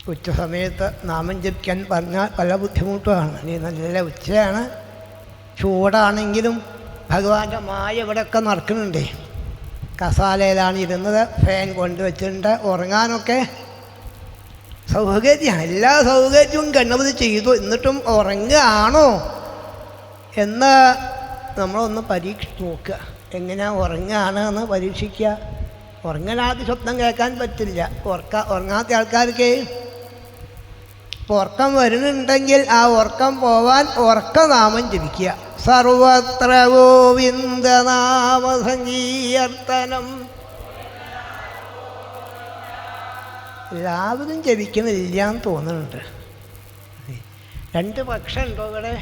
ഉച്ച സമയത്ത് നാമം ജപിക്കാൻ പറഞ്ഞാൽ പല ബുദ്ധിമുട്ടുമാണ്. ഇനി നല്ല ഉച്ചയാണ്, ചൂടാണെങ്കിലും ഭഗവാന്റെ മായ ഇവിടെയൊക്കെ നടക്കുന്നുണ്ടേ. കസാലയിലാണ് ഇരുന്നത്, ഫാൻ കൊണ്ടുവച്ചിട്ടുണ്ട്, ഉറങ്ങാനൊക്കെ സൗകര്യമാണ്. എല്ലാ സൗകര്യവും ഗണപതി ചെയ്തു. എന്നിട്ടും ഉറങ്ങുകയാണോ എന്ന് നമ്മളൊന്ന് പരീക്ഷിച്ച് നോക്കുക. എങ്ങനെയാണ് ഉറങ്ങുകയാണ് എന്ന് പരീക്ഷിക്കുക. ഉറങ്ങാനാദ്യം ശബ്ദം കേൾക്കാൻ പറ്റില്ല. ഉറങ്ങാത്ത ആൾക്കാർക്ക് ഉറക്കം വരുന്നുണ്ടെങ്കിൽ ആ ഉറക്കം പോവാൻ ഉറക്കനാമം ജപിക്കുക. സർവത്ര ഗോവിന്ദനാമ സങ്കീർത്തനം. എല്ലാവരും ജപിക്കുന്നില്ല എന്ന് തോന്നുന്നുണ്ട്. രണ്ട് പക്ഷമുണ്ടോ ഇവിടെ?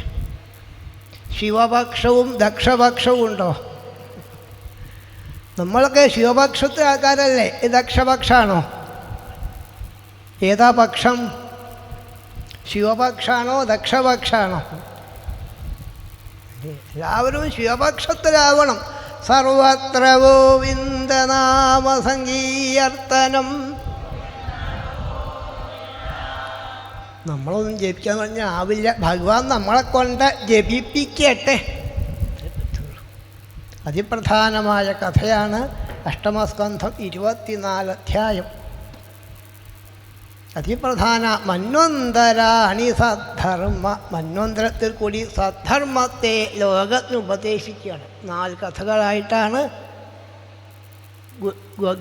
ശിവപക്ഷവും ദക്ഷപക്ഷവും ഉണ്ടോ? നമ്മളൊക്കെ ശിവപക്ഷത്തെ ആൾക്കാരല്ലേ? ദക്ഷപക്ഷാണോ? ഏതാ പക്ഷം? ശിവപക്ഷാണോ ദക്ഷപക്ഷാണോ? എല്ലാവരും ശിവപക്ഷത്തിലാവണം. സർവത്ര ഗോവിന്ദനാമ സങ്കീർത്തനം. നമ്മളൊന്നും ജപിക്കാന്ന് പറഞ്ഞാൽ ആവില്ല. ഭഗവാൻ നമ്മളെ കൊണ്ട് ജപിപ്പിക്കട്ടെ. അതിപ്രധാനമായ കഥയാണ് അഷ്ടമസ്കന്ധം 24 അധ്യായം. അതിപ്രധാന മന്വന്തരാണി സദ്ധർമ്മ. മന്വന്തരത്തിൽ കൂടി സദ്ധർമ്മത്തെ ലോകത്തിന് ഉപദേശിക്കുകയാണ്. 4 കഥകളായിട്ടാണ്,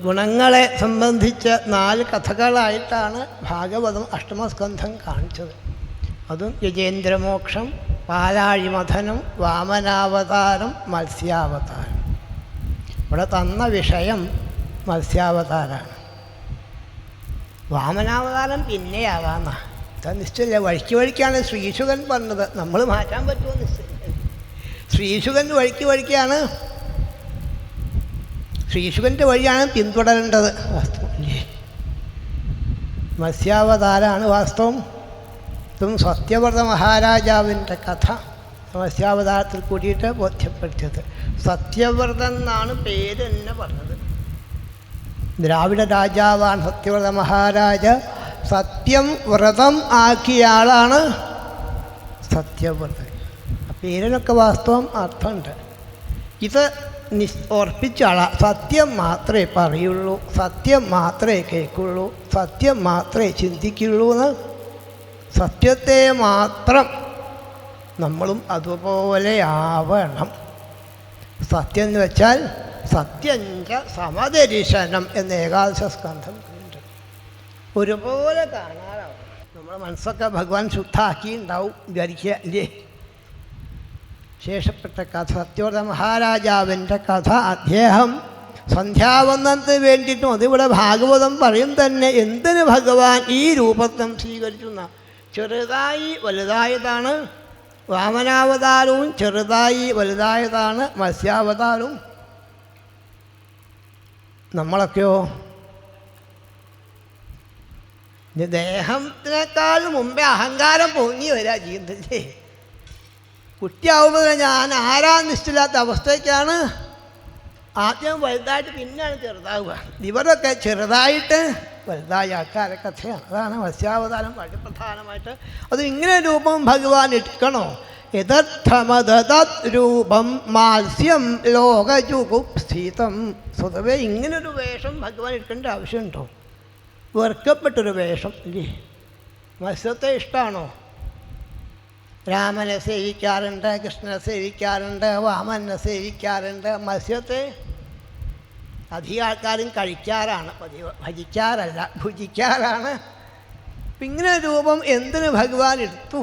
ഗുണങ്ങളെ സംബന്ധിച്ച് 4 കഥകളായിട്ടാണ് ഭാഗവതം അഷ്ടമസ്കന്ധം കാണിച്ചത്. അതും ഗജേന്ദ്രമോക്ഷം, പാലാഴിമഥനം, വാമനാവതാരം, മത്സ്യാവതാരം. ഇവിടെ തന്ന വിഷയം മത്സ്യാവതാരമാണ്. വാമനാവതാരം പിന്നെയാവാന്ന ഇതാ നിശ്ചയമില്ല. വഴിക്കാണ് ശ്രീശുകൻ പറഞ്ഞത്. നമ്മൾ മാറ്റാൻ പറ്റുമോ? നിശ്ചയില്ല. ശ്രീശുകൻ വഴിക്കാണ്. ശ്രീശുകൻ്റെ വഴിയാണ് പിന്തുടരേണ്ടത്. വാസ്തവല്ലേ? മത്സ്യാവതാരമാണ് വാസ്തവം. ഇതും സത്യവ്രത മഹാരാജാവിൻ്റെ കഥ മത്സ്യാവതാരത്തിൽ കൂടിയിട്ട് ബോധ്യപ്പെടുത്തിയത്. സത്യവ്രതൻ എന്നാണ് പേര് തന്നെ പറഞ്ഞത്. ദ്രാവിഡ രാജാവാണ് സത്യവ്രത മഹാരാജ. സത്യം വ്രതം ആക്കിയ ആളാണ് സത്യവ്രതൻ. ആ പേരിനൊക്കെ വാസ്തവം അർത്ഥമുണ്ട്. ഇത് ഓർപ്പിച്ച ആളാണ്. സത്യം മാത്രമേ പറയുള്ളൂ, സത്യം മാത്രമേ കേൾക്കുള്ളൂ, സത്യം മാത്രമേ ചിന്തിക്കുള്ളൂ എന്ന്. സത്യത്തെ മാത്രം നമ്മളും അതുപോലെ ആവണം. സത്യം എന്ന് വെച്ചാൽ സത്യഞ്ച സമദർശനം എന്ന ഏകാദശ സ്കന്ധം ഉണ്ട്. ഒരുപോലെ കാണാനാവും. നമ്മുടെ മനസ്സൊക്കെ ഭഗവാൻ ശുദ്ധാക്കിയിട്ടുണ്ടാവും വിചാരിക്കുക അല്ലേ? ശേഷപ്പെട്ട കഥ സത്യവ്രത മഹാരാജാവിൻ്റെ കഥ. അദ്ദേഹം സന്ധ്യാവന്ദനത്തിന് വേണ്ടിയിട്ടും അതിവിടെ ഭാഗവതം പറയും തന്നെ എന്തിന് ഭഗവാൻ ഈ രൂപത്വം സ്വീകരിച്ചു എന്ന. ചെറുതായി വലുതായതാണ് വാമനാവതാരവും, ചെറുതായി വലുതായതാണ് മത്സ്യാവതാരവും. നമ്മളൊക്കെയോ ദേഹത്തിനേക്കാൾ മുമ്പേ അഹങ്കാരം പൊങ്ങി വരിക ജീവിതത്തില്ലേ. കുട്ടിയാവുമ്പോൾ ഞാൻ ആരാന്ന് നിശ്ചയില്ലാത്ത അവസ്ഥയ്ക്കാണ്. ആദ്യം വലുതായിട്ട് പിന്നെയാണ് ചെറുതാവുക. ഇവരൊക്കെ ചെറുതായിട്ട് വലുതായ ആൾക്കാരെ കഥയാണ്. അതാണ് മത്സ്യാവതാരം വളരെ പ്രധാനമായിട്ട്. അത് ഇങ്ങനെ രൂപം ഭഗവാൻ എടുക്കണോ? യഥമദത് രൂപം മാത്സ്യം ലോകജുഗുപ്സിതം. സ്വതവേ ഇങ്ങനൊരു വേഷം ഭഗവാൻ എടുക്കേണ്ട ആവശ്യമുണ്ടോ? വെറുക്കപ്പെട്ടൊരു വേഷം ഇല്ലേ? മത്സ്യത്തെ ഇഷ്ടമാണോ? രാമനെ സേവിക്കാറുണ്ട്, കൃഷ്ണനെ സേവിക്കാറുണ്ട്, വാമനെ സേവിക്കാറുണ്ട്. മത്സ്യത്തെ അധികം ആൾക്കാരും കഴിക്കാറാണ് പതിവ്, ഭജിക്കാറല്ല, ഭുജിക്കാറാണ്. ഇങ്ങനെ രൂപം എന്തിന് ഭഗവാൻ എടുത്തു?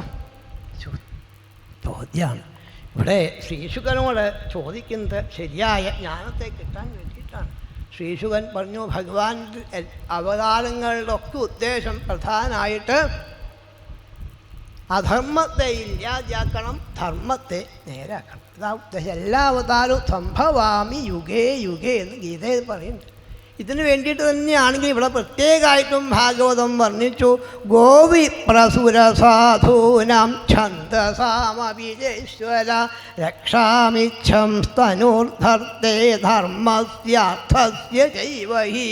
ചോദ്യമാണ്. ഇവിടെ ശ്രീശുകനോട് ചോദിക്കുന്നത് ശരിയായ ജ്ഞാനത്തെ കിട്ടാൻ വേണ്ടിയിട്ടാണ്. ശ്രീശുകൻ പറഞ്ഞു, ഭഗവാൻ അവതാരങ്ങളുടെ ഒക്കെ ഉദ്ദേശം പ്രധാനമായിട്ട് അധർമ്മത്തെ ഇല്ലാതാക്കണം, ധർമ്മത്തെ നേരാക്കണം. അതാ ഉദ്ദേശം. എല്ലാ അവതാരവും സംഭവാമി യുഗേ യുഗേ എന്ന് ഗീതയിൽ പറയുന്നുണ്ട്. ഇതിനു വേണ്ടിയിട്ട് തന്നെയാണെങ്കിൽ ഇവിടെ പ്രത്യേകമായിട്ടും ഭാഗവതം വർണ്ണിച്ചു. ഗോവി പ്രസുര സാധൂനാം ഛന്ദസാമവിജേശ്വര രക്ഷാമിച്ഛം സ്തനൂർധർത്തേ ധർമ്മസ്യാർത്ഥസ്യ ചൈവ ഹി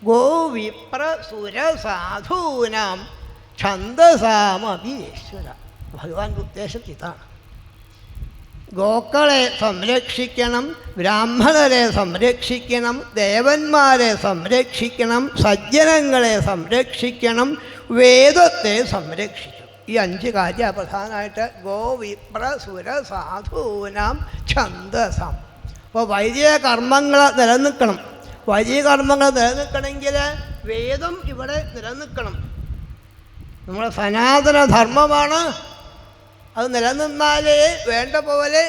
ഗോവിപ്രസുരസാധൂനാം ഛന്ദസാമഭിയേശ്വര. ഭഗവാന്റെ ഉദ്ദേശം ഇതാണ്. ഗോക്കളെ സംരക്ഷിക്കണം, ബ്രാഹ്മണരെ സംരക്ഷിക്കണം, ദേവന്മാരെ സംരക്ഷിക്കണം, സജ്ജനങ്ങളെ സംരക്ഷിക്കണം, വേദത്തെ സംരക്ഷിക്കണം. ഈ 5 കാര്യമാണ് പ്രധാനമായിട്ട്. ഗോവിപ്രസുരസാധൂനാം ഛന്ദസം. അപ്പോൾ വൈദിക കർമ്മങ്ങൾ നിലനിൽക്കണം. വൈദിക കർമ്മങ്ങൾ നിലനിൽക്കണമെങ്കിൽ വേദം ഇവിടെ നിലനിൽക്കണം. നമ്മുടെ സനാതന ധർമ്മമാണ്. അത് നിലനിന്നാലേ, വേണ്ട പോലെ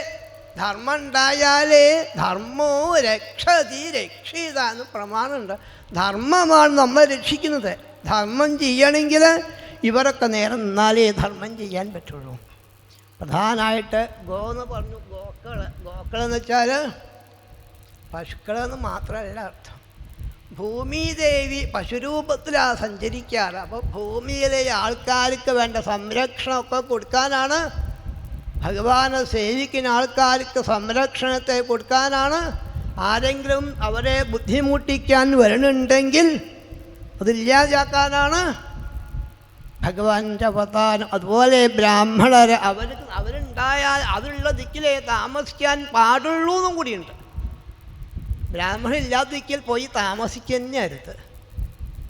ധർമ്മം ഉണ്ടായാലേ ധർമ്മോ രക്ഷതി രക്ഷിത എന്ന് പ്രമാണമുണ്ട്. ധർമ്മമാണ് നമ്മളെ രക്ഷിക്കുന്നത്. ധർമ്മം ചെയ്യണമെങ്കിൽ ഇവരൊക്കെ നേരെ നിന്നാലേ ധർമ്മം ചെയ്യാൻ പറ്റുള്ളൂ. പ്രധാനമായിട്ട് ഗോ എന്ന് പറഞ്ഞു. ഗോക്കളെന്ന് വെച്ചാൽ പശുക്കളെന്ന് മാത്രമല്ല അർത്ഥം. ഭൂമിദേവി പശുരൂപത്തിലാണ് സഞ്ചരിക്കാറ്. അപ്പോൾ ഭൂമിയിലെ ആൾക്കാർക്ക് വേണ്ട സംരക്ഷണമൊക്കെ കൊടുക്കാനാണ്, ഭഗവാനെ സേവിക്കുന്ന ആൾക്കാർക്ക് സംരക്ഷണത്തെ കൊടുക്കാനാണ്. ആരെങ്കിലും അവരെ ബുദ്ധിമുട്ടിക്കാൻ വരണുണ്ടെങ്കിൽ അതില്ലാതാക്കാനാണ് ഭഗവാന്റെ അവതാരം. അതുപോലെ ബ്രാഹ്മണരെ അവരുണ്ടായാൽ അതിലുള്ള ദിക്കിലേ താമസിക്കാൻ പാടുള്ളൂ എന്നും കൂടിയുണ്ട്. ബ്രാഹ്മണൻ ഇല്ലാത്ത ദിക്കിൽ പോയി താമസിക്കുന്നേ അരുത്.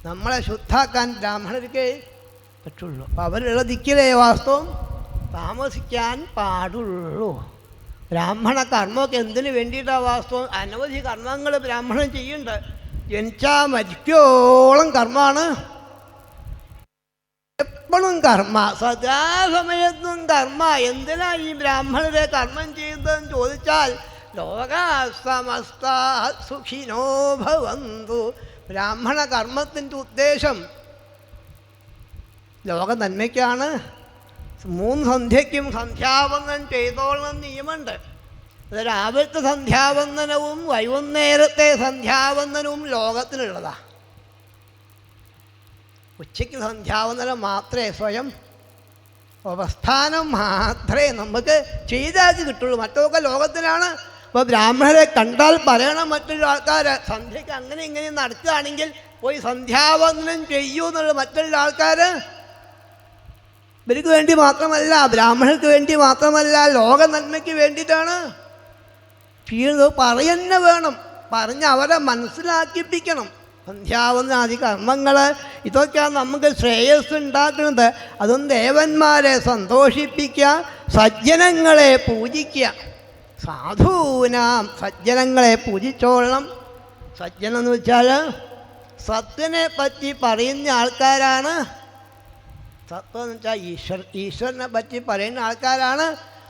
നമ്മളെ ശുദ്ധാക്കാൻ ബ്രാഹ്മണർക്ക് പറ്റുള്ളൂ. അപ്പം അവരുള്ള ദിക്കിലേ വാസ്തവം താമസിക്കാൻ പാടുള്ളൂ. ബ്രാഹ്മണ കർമ്മമൊക്കെ എന്തിനു വേണ്ടിയിട്ടാണ് വാസ്തവം? അനവധി കർമ്മങ്ങൾ ബ്രാഹ്മണൻ ചെയ്യുന്നുണ്ട്. ജനിച്ചാൽ മരിക്കോളം കർമ്മമാണ്, എപ്പോഴും കർമ്മ, സദാസമയത്തും കർമ്മ. എന്തിനാ ഈ ബ്രാഹ്മണരെ കർമ്മം ചെയ്യുന്നതെന്ന് ചോദിച്ചാൽ ലോകാ സമസ്താ സുഖിനോ ഭവന്തു. ബ്രാഹ്മണ കർമ്മത്തിൻ്റെ ഉദ്ദേശം ലോക നന്മയ്ക്കാണ്. 3 സന്ധ്യയ്ക്കും സന്ധ്യാവന്ദനം ചെയ്തോളണം നിയമമുണ്ട്. അത് രാവിലത്തെ സന്ധ്യാവന്ദനവും വൈകുന്നേരത്തെ സന്ധ്യാവന്ദനവും ലോകത്തിനുള്ളതാണ്. ഉച്ചയ്ക്ക് സന്ധ്യാവന്ദനം മാത്രമേ സ്വയം അവസ്ഥാനം മാത്രമേ നമുക്ക് ചെയ്താക്കി കിട്ടുള്ളൂ. മറ്റൊക്കെ ലോകത്തിലാണ്. അപ്പോൾ ബ്രാഹ്മണരെ കണ്ടാൽ പറയണം മറ്റൊരു ആൾക്കാർ സന്ധ്യയ്ക്ക് അങ്ങനെ ഇങ്ങനെ നടക്കുകയാണെങ്കിൽ പോയി സന്ധ്യാവന്ദനം ചെയ്യൂ എന്നുള്ള മറ്റുള്ള ആൾക്കാർ. ഇവർക്ക് വേണ്ടി മാത്രമല്ല, ബ്രാഹ്മണർക്ക് വേണ്ടി മാത്രമല്ല, ലോക നന്മയ്ക്ക് വേണ്ടിയിട്ടാണ് ചെയ്യുന്നത്. പറയുന്നെ വേണം, പറഞ്ഞ് അവരെ മനസ്സിലാക്കിപ്പിക്കണം. സന്ധ്യാവന്ദനാദി കർമ്മങ്ങൾ ഇതൊക്കെയാണ് നമുക്ക് ശ്രേയസ് ഉണ്ടാക്കുന്നത്. അതും ദേവന്മാരെ സന്തോഷിപ്പിക്കുക, സജ്ജനങ്ങളെ പൂജിക്കുക. സാധൂനാം, സജ്ജനങ്ങളെ പൂജിച്ചോളണം. സജ്ജനം എന്ന് വെച്ചാൽ സത്തിനെ പറ്റി പറയുന്ന ആൾക്കാരാണ്. സത്വം എന്ന് വെച്ചാൽ ഈശ്വരനെ പറ്റി പറയുന്ന ആൾക്കാരാണ്.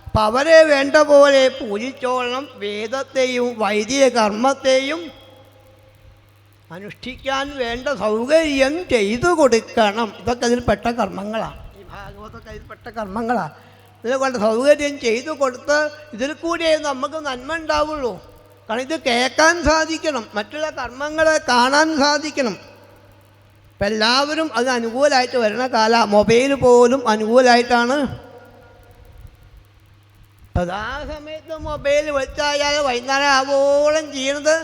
അപ്പം അവരെ വേണ്ട പോലെ പൂജിച്ചോളണം. വേദത്തെയും വൈദിക കർമ്മത്തെയും അനുഷ്ഠിക്കാൻ വേണ്ട സൗകര്യം ചെയ്തു കൊടുക്കണം. ഇതൊക്കെ അതിൽപ്പെട്ട കർമ്മങ്ങളാണ്. ഈ ഭാഗവതൊക്കെ അതിൽപ്പെട്ട കർമ്മങ്ങളാണ്. ഇതുകൊണ്ട് സൗകര്യം ചെയ്തു കൊടുത്ത് ഇതിൽ കൂടിയേ നമുക്ക് നന്മ ഉണ്ടാവുള്ളൂ. കാരണം ഇത് കേൾക്കാൻ സാധിക്കണം, മറ്റുള്ള കർമ്മങ്ങളെ കാണാൻ സാധിക്കണം. ഇപ്പം എല്ലാവരും അതിന് അനുകൂലമായിട്ട് വരുന്ന മൊബൈൽ പോലും അനുകൂലമായിട്ടാണ്. സദാസമയത്ത് മൊബൈൽ വെച്ചായാൽ വൈകുന്നേരം ആവോളം ചെയ്യണത്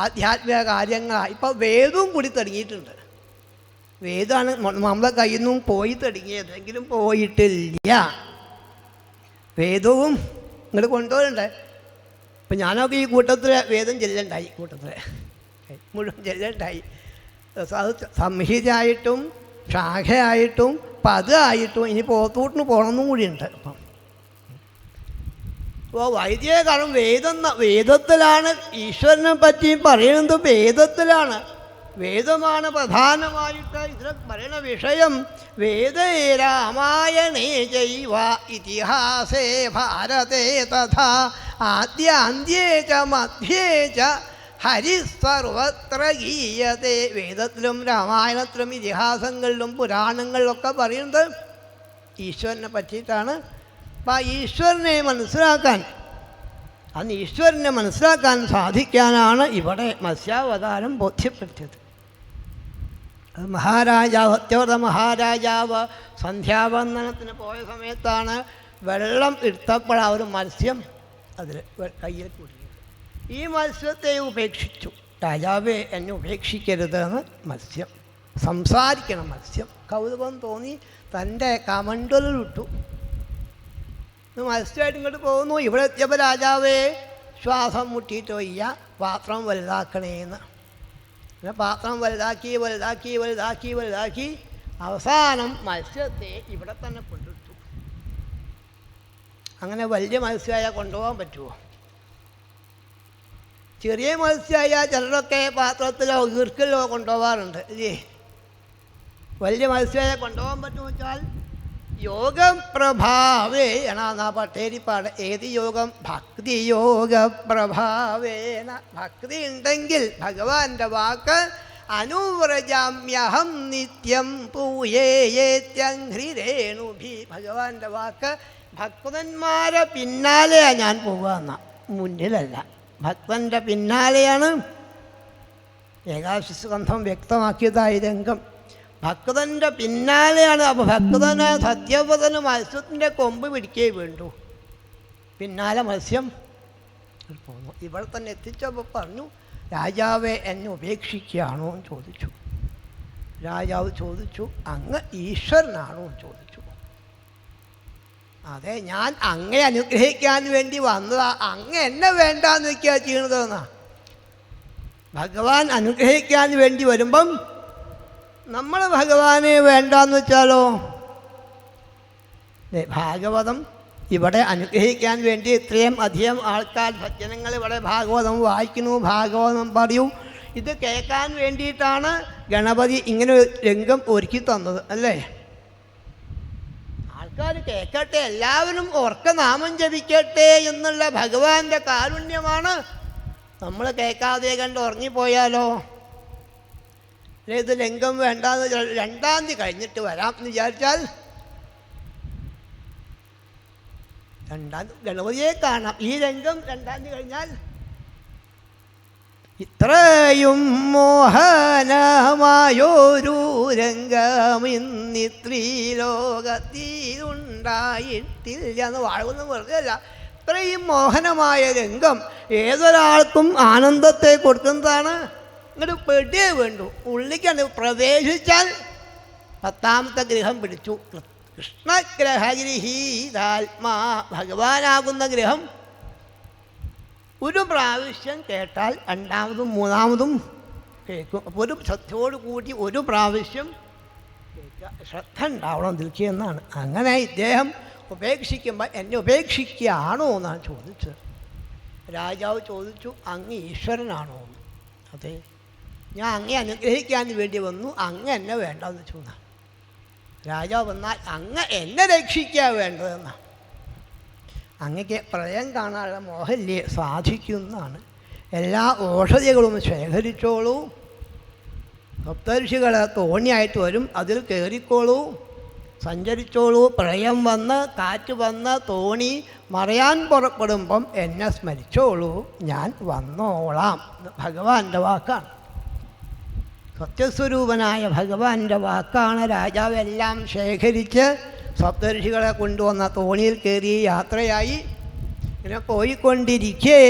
ആധ്യാത്മിക കാര്യങ്ങളാണ്. ഇപ്പോൾ വേദവും കൂടി തുടങ്ങിയിട്ടുണ്ട്. വേദമാണ് നമ്മളെ കയ്യിൽ നിന്നും പോയി തുടങ്ങിയത്, എങ്കിലും പോയിട്ടില്ല. വേദവും ഇങ്ങോട്ട് കൊണ്ടുപോകണ്ടേ. ഇപ്പം ഞാനൊക്കെ ഈ കൂട്ടത്തിൽ വേദം ചെല്ലണ്ടായി, കൂട്ടത്തിൽ മുഴുവൻ ചെല്ലണ്ടായി. അത് സംഹിതയായിട്ടും ശാഖയായിട്ടും പദമായിട്ടും ഇനി പോത്തൂട്ടിന് പോകണമെന്നും കൂടിയുണ്ട്. അപ്പം അപ്പോൾ വൈദിക കാരണം വേദത്തിലാണ്. ഈശ്വരനെ പറ്റി പറയുന്നത് വേദത്തിലാണ്. വേദമാണ് പ്രധാനമായിട്ട് ഇതിൽ പറയുന്ന വിഷയം. വേദേ രാമായണേ ചൈവ ഇതിഹാസേ ഭാരതേ തഥാ ആദ്യാന്ത്യേ ച മധ്യേ ച ഹരിസർവത്ര ഗീയതേ. വേദത്തിലും രാമായണത്തിലും ഇതിഹാസങ്ങളിലും പുരാണങ്ങളിലൊക്കെ പറയുന്നത് ഈശ്വരനെ പറ്റിയിട്ടാണ്. അപ്പം ആ ഈശ്വരനെ മനസ്സിലാക്കാൻ, അന്ന് ഈശ്വരനെ മനസ്സിലാക്കാൻ സാധിക്കാനാണ് ഇവിടെ മത്സ്യാവതാരം ബോധ്യപ്പെടുത്തിയത്. അത് മഹാരാജാവ്, സത്യവ്രത മഹാരാജാവ് സന്ധ്യാവന്ദനത്തിന് പോയ സമയത്താണ് വെള്ളം എടുത്തപ്പോഴാണ് ഒരു മത്സ്യം അതിൽ കയ്യിൽ കുടുങ്ങിയത്. ഈ മത്സ്യത്തെ ഉപേക്ഷിച്ചു. രാജാവേ എന്നെ ഉപേക്ഷിക്കരുതെന്ന് മത്സ്യം. സംസാരിക്കണം മത്സ്യം. കൗതുകം തോന്നി തൻ്റെ കമണ്ടലിൽ വിട്ടു. മത്സ്യമായിട്ട് ഇങ്ങോട്ട് പോകുന്നു. ഇവിടെ എത്തിയപ്പോൾ രാജാവേ ശ്വാസം മുട്ടിയിട്ട് വയ്യ, പാത്രം വലുതാക്കണേന്ന്. പിന്നെ പാത്രം വലുതാക്കി വലുതാക്കി വലുതാക്കി വലുതാക്കി അവസാനം മത്സ്യത്തെ ഇവിടെ തന്നെ കൊണ്ടിട്ടു. അങ്ങനെ വലിയ മത്സ്യമായാൽ കൊണ്ടുപോകാൻ പറ്റുമോ? ചെറിയ മത്സ്യമായാൽ ചിലരൊക്കെ പാത്രത്തിലോ ഈർക്കിലോ കൊണ്ടുപോകാറുണ്ട് ഇല്ലേ? വലിയ മത്സ്യമായാൽ കൊണ്ടുപോകാൻ പറ്റുമെന്ന് വെച്ചാൽ യോഗപ്രഭാവേണ പട്ടേരിപ്പാട്. ഏത് യോഗം? ഭക്തിയോഗപ്രഭാവേണ. ഭക്തി ഉണ്ടെങ്കിൽ ഭഗവാന്റെ വാക്ക് അനുവ്രജാമ്യഹം നിത്യം പൂയേത്യംഘ്രിരേണുഭി. ഭഗവാന്റെ വാക്ക് ഭക്തന്മാരെ പിന്നാലെയാണ് ഞാൻ പോകുക, മുന്നിലല്ല. ഭക്തൻ്റെ പിന്നാലെയാണ്. ഏകാദശസ്കന്ധം വ്യക്തമാക്കിയതായി രംഗം. ഭക്തൻ്റെ പിന്നാലെയാണ്. അപ്പോൾ ഭക്തന് സത്യവതന് മത്സ്യത്തിൻ്റെ കൊമ്പ് പിടിക്കേ വേണ്ടു. പിന്നാലെ മത്സ്യം പോന്നു. ഇവിടെ തന്നെ എത്തിച്ചപ്പോൾ പറഞ്ഞു, രാജാവെ എന്നെ ഉപേക്ഷിക്കുകയാണോ എന്ന് ചോദിച്ചു. രാജാവ് ചോദിച്ചു, അങ്ങ് ഈശ്വരനാണോ എന്ന് ചോദിച്ചു. അതെ, ഞാൻ അങ്ങയെ അനുഗ്രഹിക്കാൻ വേണ്ടി വന്നതാ, അങ്ങ് എന്നെ വേണ്ടാന്ന് വയ്ക്കുക ചെയ്യണതെന്നാ. ഭഗവാൻ അനുഗ്രഹിക്കാൻ വേണ്ടി വരുമ്പം നമ്മൾ ഭഗവാനെ വേണ്ടാന്ന് വെച്ചാലോ? ഭാഗവതം ഇവിടെ അനുഗ്രഹിക്കാൻ വേണ്ടി ഇത്രയും അധികം ആൾക്കാർ, ഭജനങ്ങൾ ഇവിടെ ഭാഗവതം വായിക്കുന്നു, ഭാഗവതം പറയൂ. ഇത് കേൾക്കാൻ വേണ്ടിയിട്ടാണ് ഗണപതി ഇങ്ങനെ രംഗം ഒരുക്കി തന്നത് അല്ലേ? ആൾക്കാർ കേൾക്കട്ടെ, എല്ലാവരും ഓർക്ക നാമം ജപിക്കട്ടെ എന്നുള്ള ഭഗവാന്റെ കാരുണ്യമാണ്. നമ്മൾ കേൾക്കാതെ കണ്ട് ഉറങ്ങിപ്പോയാലോ? ഇത് രംഗം വേണ്ടാന്ന് 2-ാം തീയതി കഴിഞ്ഞിട്ട് വരാം എന്ന് വിചാരിച്ചാൽ 2-ാം തീയതി ഗണപതിയെ കാണാം. ഈ രംഗം 2-ാം തീയതി കഴിഞ്ഞാൽ ഇത്രയും മോഹനമായൊരു രംഗമിന്നിത്രീ ലോകത്തിലുണ്ടായിട്ടില്ല എന്ന് വാഴുന്ന വെറുതെ അല്ല. ഇത്രയും മോഹനമായ രംഗം ഏതൊരാൾക്കും ആനന്ദത്തെ കൊടുക്കുന്നതാണ്. ഇങ്ങോട്ട് പെടിയേ വേണ്ടു. ഉള്ളിക്കാണ് പ്രവേശിച്ചാൽ 10ാമത്തെ ഗ്രഹം പിടിച്ചു. കൃഷ്ണഗ്രഹഗൃഹീതാത്മാ. ഭഗവാനാകുന്ന ഗ്രഹം ഒരു പ്രാവശ്യം കേട്ടാൽ 2-ാമതും 3-ാമതും കേൾക്കും. അപ്പോൾ ഒരു ശ്രദ്ധയോട് കൂടി ഒരു പ്രാവശ്യം കേൾക്കുക. ശ്രദ്ധ ഉണ്ടാവണം ഇതിൽക്കെന്നാണ്. അങ്ങനെ ഇദ്ദേഹം ഉപേക്ഷിക്കുമ്പോൾ എന്നെ ഉപേക്ഷിക്കുകയാണോ എന്നാണ് ചോദിച്ചത്. രാജാവ് ചോദിച്ചു, അങ്ങ് ഈശ്വരനാണോ എന്ന്. അതെ, ഞാൻ അങ്ങേ അനുഗ്രഹിക്കാൻ വേണ്ടി വന്നു, അങ്ങ് എന്നെ വേണ്ടെന്ന് വെച്ചു. രാജാവ് വന്നാൽ അങ്ങ് എന്നെ രക്ഷിക്കാൻ വേണ്ടതെന്നാണ്. അങ്ങക്ക് പ്രളയം കാണാനുള്ള മോഹല്യേ സാധിക്കുന്നതാണ്. എല്ലാ ഔഷധികളും ശേഖരിച്ചോളൂ. സപ്തർഷികൾ തോണിയായിട്ട് വരും, അതിൽ കയറിക്കോളൂ, സഞ്ചരിച്ചോളൂ. പ്രളയം വന്ന് കാറ്റ് വന്ന് തോണി മറയാൻ പുറപ്പെടുമ്പം എന്നെ സ്മരിച്ചോളൂ, ഞാൻ വന്നോളാം. ഭഗവാന്റെ വാക്കാണ്. സത്യസ്വരൂപനായ ഭഗവാന്റെ വാക്കാണ്. രാജാവ് എല്ലാം ശേഖരിച്ച് സപ്തർഷികളെ കൊണ്ടുവന്ന തോണിയിൽ കയറി യാത്രയായി. ഇങ്ങനെ പോയിക്കൊണ്ടിരിക്കേ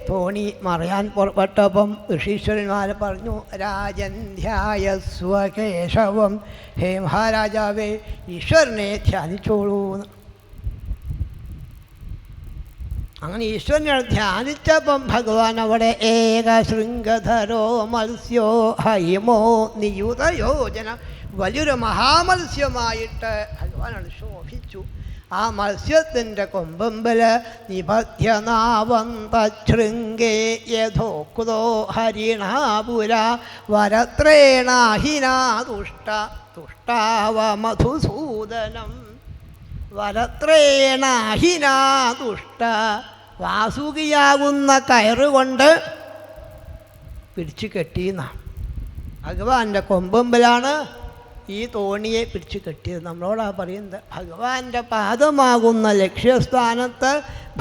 തോണി മറയാൻ പുറപ്പെട്ടപ്പം ഋഷീശ്വരന്മാർ പറഞ്ഞു, രാജൻ ധ്യായസ്വകേശവം. ഹേ മഹാരാജാവേ, ഈശ്വരനെ ധ്യാനിച്ചോളൂ. അങ്ങനെ ഈശ്വരനെ ധ്യാനിച്ചപ്പം ഭഗവാൻ അവിടെ ഏകശൃംഗധരോ മത്സ്യോ ഹൈമോ നിയുതയോജന. വലിയൊരു മഹാമത്സ്യമായിട്ട് ഭഗവാനാണ് ശോഭിച്ചു. ആ മത്സ്യത്തിൻ്റെ കൊമ്പമ്പൽ നിബധ്യനാവന്തശൃംഗേ യഥോക്തോ ഹരിണാപുര വരത്രേണാഹിനാ തുഷ്ട തുഷ്ടാവ മധുസൂദനം. വരത്രേണാഹിനാ തുഷ്ട. വാസുകിയാകുന്ന കയറുകൊണ്ട് പിടിച്ചു കെട്ടിയെന്നാണ്. ഭഗവാന്റെ കൊമ്പമ്പലാണ് ഈ തോണിയെ പിടിച്ചു കെട്ടിയത്. നമ്മളോടാണ് പറയുന്നത്, ഭഗവാന്റെ പാദമാകുന്ന ലക്ഷ്യസ്ഥാനത്ത്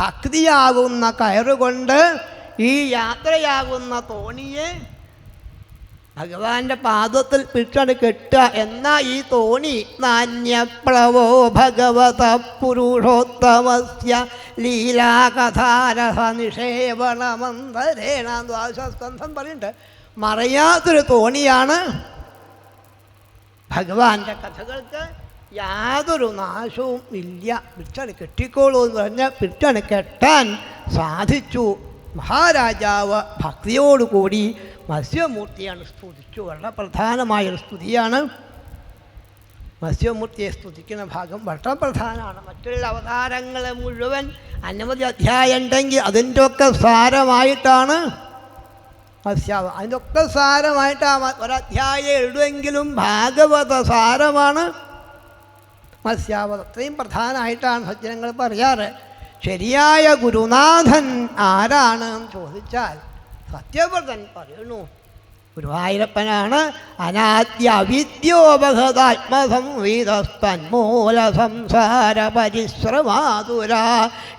ഭക്തിയാകുന്ന കയറുകൊണ്ട് ഈ യാത്രയാകുന്ന തോണിയെ ഭഗവാന്റെ പാദത്തിൽ പിടിച്ചാണ് കെട്ടുക. എന്നാൽ ഈ തോണി നാന്യപ്ലവോ ഭഗവത പുരുഷോത്തമസ്യ ലീലാകഥാരസ നിഷേവണമന്തരേണ. ദ്വാദശസ്കന്ധം പറയുന്നുണ്ട്, മറയാത്തൊരു തോണിയാണ് ഭഗവാന്റെ കഥകൾക്ക്. യാതൊരു നാശവും ഇല്ല. പിടിച്ചാണ് കെട്ടിക്കോളൂ എന്ന് പറഞ്ഞാൽ പിടിച്ചാണ് കെട്ടാൻ സാധിച്ചു. മഹാരാജാവ് ഭക്തിയോടുകൂടി മത്സ്യമൂർത്തിയാണ് സ്തുതിച്ചു. വളരെ പ്രധാനമായൊരു സ്തുതിയാണ്. മത്സ്യമൂർത്തിയെ സ്തുതിക്കുന്ന ഭാഗം വളരെ പ്രധാനമാണ്. മറ്റുള്ള അവതാരങ്ങൾ മുഴുവൻ അനവധി അധ്യായം ഉണ്ടെങ്കിൽ അതിൻ്റെ ഒക്കെ സാരമായിട്ടാണ് അതിൻ്റെ ഒക്കെ സാരമായിട്ടാണ് ഒരധ്യായം എഴുതുമെങ്കിലും ഭാഗവത സാരമാണ് മത്സ്യാവതം. അത്രയും പ്രധാനമായിട്ടാണ് സജ്ജനങ്ങൾ പറയാറ്. ശരിയായ ഗുരുനാഥൻ ആരാണ് എന്ന് ചോദിച്ചാൽ സത്യവ്രതൻ പറയുന്നു ഗുരുവായൂരപ്പനാണ്. അനാദ്യ അവിദ്യോപഹതാത്മസംവിധസ്തന്മൂല സംസാര പരിശ്രമാതുര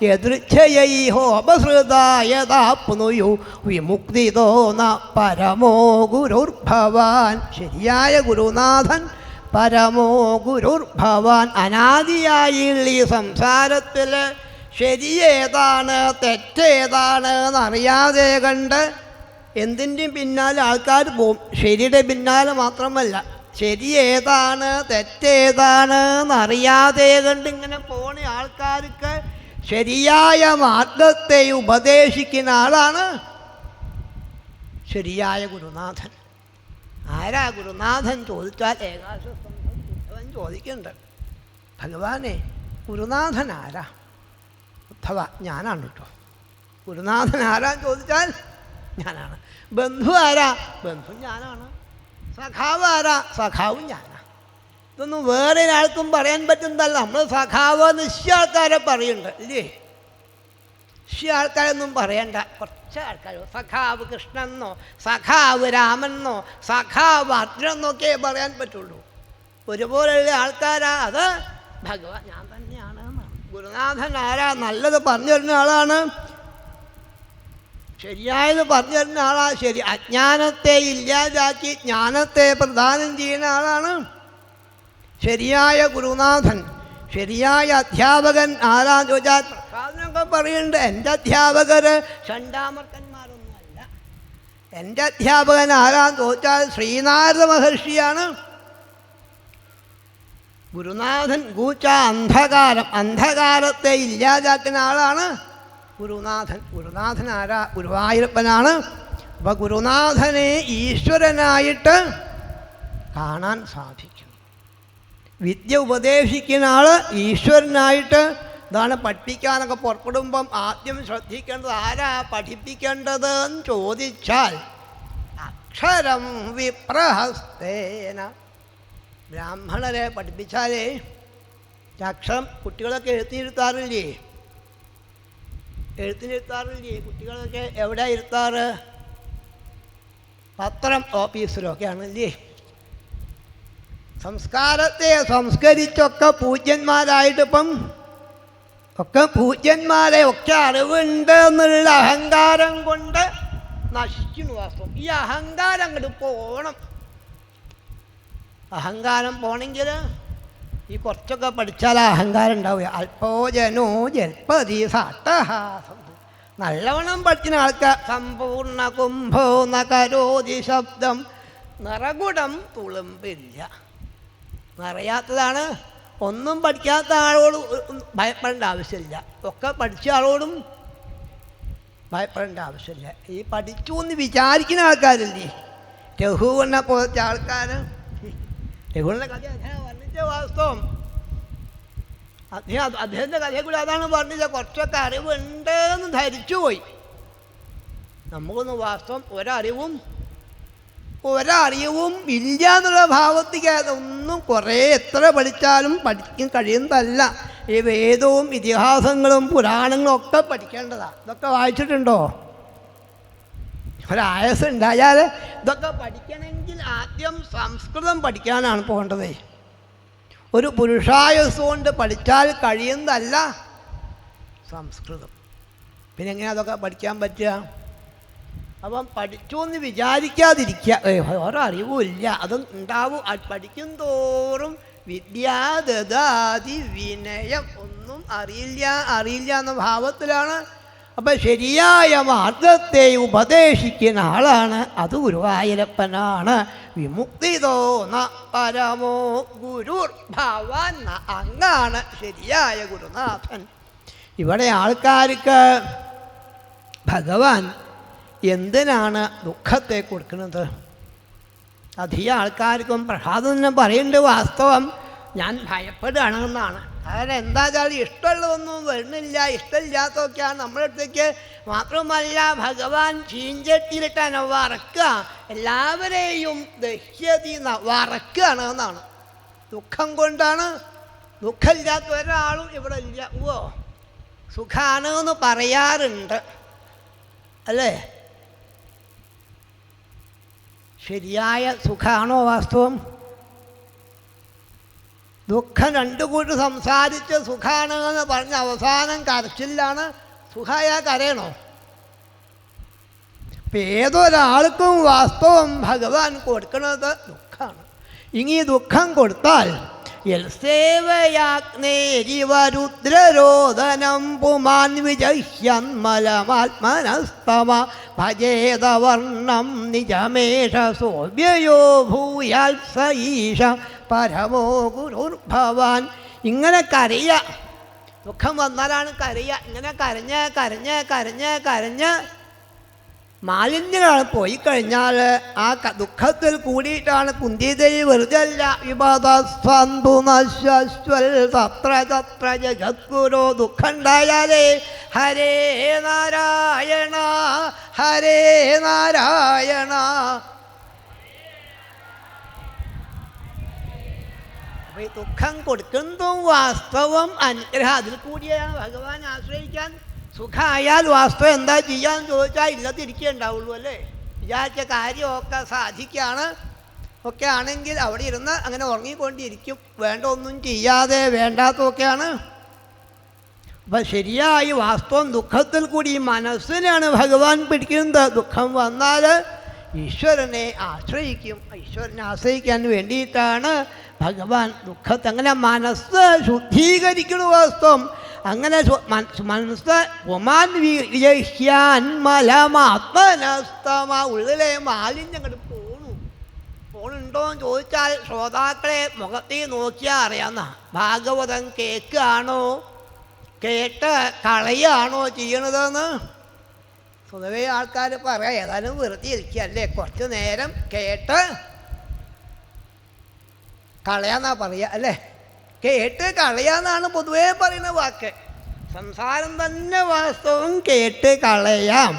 യദൃച്ഛയൈഹോപസൃതായതാപ്നുയു വിമുക്തിതോ ന പരമോ ഗുരുർഭവാൻ. ശരിയായ ഗുരുനാഥൻ പരമോ ഗുരുർഭവാൻ. അനാദിയായുള്ള ഈ സംസാരത്തിൽ ശരിയേതാണ് തെറ്റേതാണ് എന്നറിയാതെ കണ്ട് എന്തിൻ്റെയും പിന്നാലെ ആൾക്കാർ പോവും. ശരിയുടെ പിന്നാലെ മാത്രമല്ല, ശരി ഏതാണ് തെറ്റേതാണ് എന്നറിയാതെ കണ്ട് ഇങ്ങനെ പോണ ആൾക്കാർക്ക് ശരിയായ മാർഗത്തെ ഉപദേശിക്കുന്ന ആളാണ് ശരിയായ ഗുരുനാഥൻ. ആരാ ഗുരുനാഥൻ ചോദിച്ചാൽ ഏകാശസ്തംഭൻ ചോദിക്കുന്നുണ്ട്, ഭഗവാനെ ഗുരുനാഥൻ ആരാ? ഉദ്ധവ ഞാനാണ് കേട്ടോ. ഗുരുനാഥൻ ആരാന്ന് ചോദിച്ചാൽ ഞാനാണ്. ബന്ധു ആരാ? ബന്ധു ഞാനാണ്. സഖാവ് ആരാ? സഖാവും ഞാനാണ്. ഇതൊന്നും വേറെ ഒരാൾക്കും പറയാൻ പറ്റുന്നതല്ല. നമ്മൾ സഖാവ് നിശ്ചയ ആൾക്കാരെ പറയുന്നുണ്ട് ഇല്ലേ? നിശ്ചയ ആൾക്കാരൊന്നും പറയണ്ട. കുറച്ച് ആൾക്കാർ സഖാവ് കൃഷ്ണനെന്നോ സഖാവ് രാമനെന്നോ സഖാവ് അർജുനെന്നൊക്കെ പറയാൻ പറ്റുള്ളൂ. ഒരുപോലെയുള്ള ആൾക്കാരാ അത് ഭഗവാൻ ഞാൻ തന്നെയാണ് എന്നാണ്. ഗുരുനാഥൻ ആരാ? നല്ലത് പറഞ്ഞു തരുന്ന ആളാണ്, ശരിയായത് പറഞ്ഞു തരുന്ന ആളാണ്. ശരി അജ്ഞാനത്തെ ഇല്ലാതാക്കി ജ്ഞാനത്തെ പ്രദാനം ചെയ്യുന്ന ആളാണ് ശരിയായ ഗുരുനാഥൻ. ശരിയായ അധ്യാപകൻ ആരാന്ന് ചോദിച്ചാൽ പ്രസാദനൊക്കെ പറയുന്നുണ്ട്. എൻ്റെ അധ്യാപകർ ഷണ്ടാമർക്കന്മാരൊന്നുമല്ല. എൻ്റെ അധ്യാപകൻ ആരാന്ന് ചോദിച്ചാൽ ശ്രീനാരദ മഹർഷിയാണ്. ഗുരുനാഥൻ ഗൂച്ച അന്ധകാരം, അന്ധകാരത്തെ ഇല്ലാതാക്കുന്ന ആളാണ് ഗുരുനാഥൻ. ഗുരുനാഥൻ ആരാ? ഗുരുവായൂരപ്പനാണ്. അപ്പം ഗുരുനാഥനെ ഈശ്വരനായിട്ട് കാണാൻ സാധിക്കും. വിദ്യ ഉപദേശിക്കുന്ന ആൾ ഈശ്വരനായിട്ട്. ഇതാണ് പഠിപ്പിക്കാനൊക്കെ പുറപ്പെടുമ്പം ആദ്യം ശ്രദ്ധിക്കേണ്ടത് ആരാ പഠിപ്പിക്കേണ്ടത് എന്ന് ചോദിച്ചാൽ അക്ഷരം വിപ്രഹസ്തേന. ബ്രാഹ്മണരെ പഠിപ്പിച്ചാലേ അക്ഷരം കുട്ടികളൊക്കെ എഴുത്തിനിരുത്താറില്ലേ? എഴുത്തിനിരുത്താറില്ലേ കുട്ടികളൊക്കെ? എവിടെ ഇരുത്താറ്? പത്രം ഓഫീസിലൊക്കെയാണല്ലേ. സംസ്കാരത്തെ സംസ്കരിച്ചൊക്കെ പൂജ്യന്മാരായിട്ടിപ്പം ഒക്കെ പൂജ്യന്മാരെ ഒക്കെ അറിവുണ്ട് എന്നുള്ള അഹങ്കാരം കൊണ്ട് നശിക്കുന്നു വാസ്തവം. ഈ അഹങ്കാരം അങ്ങോട്ട് പോകണം. അഹങ്കാരം പോണെങ്കിൽ ഈ കുറച്ചൊക്കെ പഠിച്ചാൽ ആ അഹങ്കാരം ഉണ്ടാവുക. അല്പോജനോ ജൽപതി സാട്ടഹാസം. നല്ലവണ്ണം പഠിക്കുന്ന ആൾക്കാർ സമ്പൂർണ്ണ കുംഭോ നകരോതി ശബ്ദം നിറകുടം തുളുമ്പില്ല. നിറയാത്തതാണ്. ഒന്നും പഠിക്കാത്ത ആളോട് ഭയപ്പെടേണ്ട ആവശ്യമില്ല. ഒക്കെ പഠിച്ച ആളോടും ഭയപ്പെടേണ്ട ആവശ്യമില്ല. ഈ പഠിച്ചു എന്ന് വിചാരിക്കുന്ന ആൾക്കാരില്ലേ, രഘുവിനെ പോലത്തെ ആൾക്കാർ. രഘുവിൻ്റെ കഥ വർണ്ണിച്ച വാസ്തവം അദ്ദേഹത്തിൻ്റെ കഥയെ കൂടി അതാണ് വർണ്ണിച്ച. കുറച്ചൊക്കെ അറിവുണ്ട് എന്ന് ധരിച്ചുപോയി. നമുക്കൊന്ന് വാസ്തവം ഒരറിവും ഇല്ല എന്നുള്ള ഭാവത്തേക്ക് ഒന്നും കുറേ എത്ര പഠിച്ചാലും പഠിക്കാൻ കഴിയുന്നതല്ല. ഈ വേദവും ഇതിഹാസങ്ങളും പുരാണങ്ങളും ഒക്കെ പഠിക്കേണ്ടതാണ്. ഇതൊക്കെ വായിച്ചിട്ടുണ്ടോ? ഒരായസം ഉണ്ടായാൽ ഇതൊക്കെ പഠിക്കണമെങ്കിൽ ആദ്യം സംസ്കൃതം പഠിക്കാനാണ് പോകേണ്ടത്. ഒരു പുരുഷായസ് കൊണ്ട് പഠിച്ചാൽ കഴിയുന്നതല്ല സംസ്കൃതം. പിന്നെ എങ്ങനെയാണ് അതൊക്കെ പഠിക്കാൻ പറ്റുക? അപ്പം പഠിച്ചു എന്ന് വിചാരിക്കാതിരിക്കുക. ഒരറിവുമില്ല, അതും ഉണ്ടാവും. പഠിക്കും തോറും വിദ്യാദദാതി വിനയം. ഒന്നും അറിയില്ല എന്ന ഭാവത്തിലാണ് അപ്പം ശരിയായ മാർഗത്തെ ഉപദേശിക്കുന്ന ആളാണ് അത് ഗുരുവായൂരപ്പനാണ്. വിമുക്തിതോ ന പരമോ ഗുരുർ ഭവാൻ, അങ്ങാണ് ശരിയായ ഗുരുനാഥൻ. ഇവിടെ ആൾക്കാർക്ക് ഭഗവാൻ എന്തിനാണ് ദുഃഖത്തെ കൊടുക്കുന്നത്? അധികം ആൾക്കാർക്കും പ്രസാദം പറയുന്നുണ്ട് വാസ്തവം ഞാൻ ഭയപ്പെടുകയാണെന്നാണ്. കാരണം എന്താ വെച്ചാൽ ഇഷ്ടമുള്ളതൊന്നും വരുന്നില്ല, ഇഷ്ടമില്ലാത്തതൊക്കെയാണ് നമ്മുടെ അടുത്തേക്ക്. മാത്രമല്ല ഭഗവാൻ ചീഞ്ചട്ടിയിലിട്ടാണ് വറക്കുക, എല്ലാവരെയും ദഹ്യതി വറക്കുകയാണ് എന്നാണ്. ദുഃഖം കൊണ്ടാണ്. ദുഃഖമില്ലാത്ത ഒരാളും ഇവിടെ ഇല്ല. ഓ സുഖാണ് എന്ന് പറയാറുണ്ട് അല്ലേ? ശരിയായ സുഖമാണോ വാസ്തവം? ദുഃഖം രണ്ടു കൂട്ടി സംസാരിച്ച് സുഖാണ് എന്ന് പറഞ്ഞ അവസാനം കരച്ചിലാണ്. സുഖായ കരയണോ? ഇപ്പം ഏതൊരാൾക്കും വാസ്തവം ഭഗവാൻ കൊടുക്കുന്നത് ദുഃഖമാണ്. ഇനി ദുഃഖം കൊടുത്താൽ യൽസേവയാഗ്നേരിവരുദ്രരോദനം പുമാൻ വിജഹ്യന്മലമാത്മനസ്തമ ഭജേതവർണം നിജമേഷ സോഭ്യയോ ഭൂയാൽ സ ഈശ പരമോ ഗുരുർഭവാൻ. ഇങ്ങനെ കരയ, ദുഃഖം വന്നാലാണ് കരയ. ഇങ്ങനെ കരഞ്ഞ് കരഞ്ഞ് കരഞ്ഞ് കരഞ്ഞ് മാലിന്യമാണ് പോയി കഴിഞ്ഞാൽ ആ ദുഃഖത്തിൽ കൂടിയിട്ടാണ് കുന്തിദേവി വെറുതല്ല വിപദസ്വന്തു നശ്വൽ തത്ര തത്ര ജഗദ്ഗുരോ. ദുഃഖം ഉണ്ടായാലേ ഹരേ നാരായണ ഹരേ നാരായണ. അപ്പോൾ ഈ ദുഃഖം കൊടുക്കുന്നതും വാസ്തവം അനുഗ്രഹം. അതിൽ കൂടിയാണ് ഭഗവാൻ ആശ്രയിക്കാൻ. സുഖമായാൽ വാസ്തവം എന്താ ചെയ്യാന്ന് ചോദിച്ചാൽ ഇല്ലത്തിരിക്കേ ഉണ്ടാവുള്ളൂ അല്ലേ? വിചാരിച്ച കാര്യമൊക്കെ സാധിക്കുകയാണ് ഒക്കെ ആണെങ്കിൽ അവിടെ ഇരുന്ന് അങ്ങനെ ഉറങ്ങിക്കൊണ്ടിരിക്കും, വേണ്ട ഒന്നും ചെയ്യാതെ വേണ്ടാത്തതൊക്കെയാണ്. അപ്പം ശരിയായി വാസ്തവം ദുഃഖത്തിൽ കൂടി മനസ്സിനാണ് ഭഗവാൻ പിടിക്കുന്നത്. ദുഃഖം വന്നാൽ ഈശ്വരനെ ആശ്രയിക്കും. ഈശ്വരനെ ആശ്രയിക്കാൻ വേണ്ടിയിട്ടാണ് ഭഗവാൻ ദുഃഖത്തെ അങ്ങനെ മനസ്സ് ശുദ്ധീകരിക്കുന്നു. വാസ്തവം അങ്ങനെ മനസ്സ് ഒമാൻ വിജഹ്യാൻ മലമാത്മനസ്തമ. ഉള്ളിലെ മാലിന്യം അങ്ങോട്ട് പോണുണ്ടോയെന്ന് ചോദിച്ചാൽ ശ്രോതാക്കളെ മുഖത്തിൽ നോക്കിയാൽ അറിയാമെന്നാ. ഭാഗവതം കേൾക്കുകയാണോ കേട്ട് കളയാണോ ചെയ്യണതെന്ന് പൊതുവേ ആൾക്കാർ പറയാം. ഏതായാലും വെറുതെ ഇരിക്കുകയല്ലേ, കുറച്ച് നേരം കേട്ട് കളയാന്നാ പറയുക അല്ലേ? കേട്ട് കളയാന്നാണ് പൊതുവേ പറയുന്ന വാക്ക്. സംസാരം തന്നെ വാസ്തവം കേട്ട് കളയാം.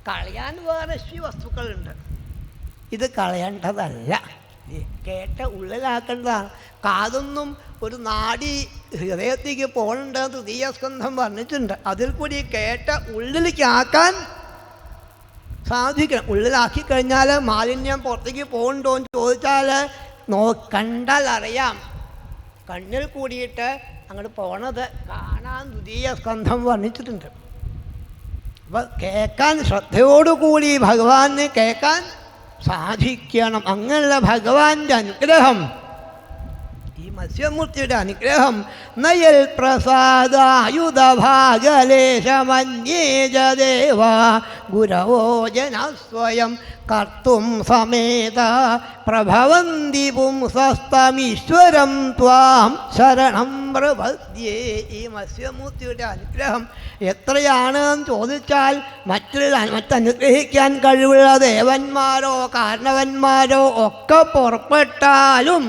കളയാൻ വേറെ വസ്തുക്കളുണ്ട്, ഇത് കളയേണ്ടതല്ല. കേട്ട് ഉള്ളിലാക്കേണ്ടതാണ്. കാതൊന്നും ഒരു നാടി ഹൃദയത്തേക്ക് പോകേണ്ടത് തൃതീയ സ്കന്ധം പറഞ്ഞിട്ടുണ്ട്. അതിൽ കൂടി കേട്ട് ഉള്ളിലേക്ക് ആക്കാൻ സാധിക്കണം. ഉള്ളിലാക്കി കഴിഞ്ഞാൽ മാലിന്യം പുറത്തേക്ക് പോകണ്ടോ എന്ന് ചോദിച്ചാൽ കണ്ടാൽ അറിയാം. കണ്ണിൽ കൂടിയിട്ട് അങ്ങോട്ട് പോണത് കാണാൻ ദ്വിതീയ സ്കന്ധം വർണ്ണിച്ചിട്ടുണ്ട്. അപ്പം കേൾക്കാൻ ശ്രദ്ധയോടുകൂടി ഭഗവാനെ കേൾക്കാൻ സാധിക്കണം. അങ്ങനെയുള്ള ഭഗവാന്റെ അനുഗ്രഹം, ഈ മത്സ്യമൂർത്തിയുടെ അനുഗ്രഹം നയൽ പ്രസാദായുധഭാഗലേശമന്യേജദേവ ഗുരവോ ജനസ്വയം കർത്തും സമേത പ്രഭവന്തി പുംസസ്തമീശ്വരം ത്വാം ശരണം പ്രപദ്യേ. ഈ മത്സ്യമൂർത്തിയുടെ അനുഗ്രഹം എത്രയാണെന്ന് ചോദിച്ചാൽ മറ്റനുഗ്രഹിക്കാൻ കഴിവുള്ള ദേവന്മാരോ കാരണവന്മാരോ ഒക്കെ പുറപ്പെട്ടാലും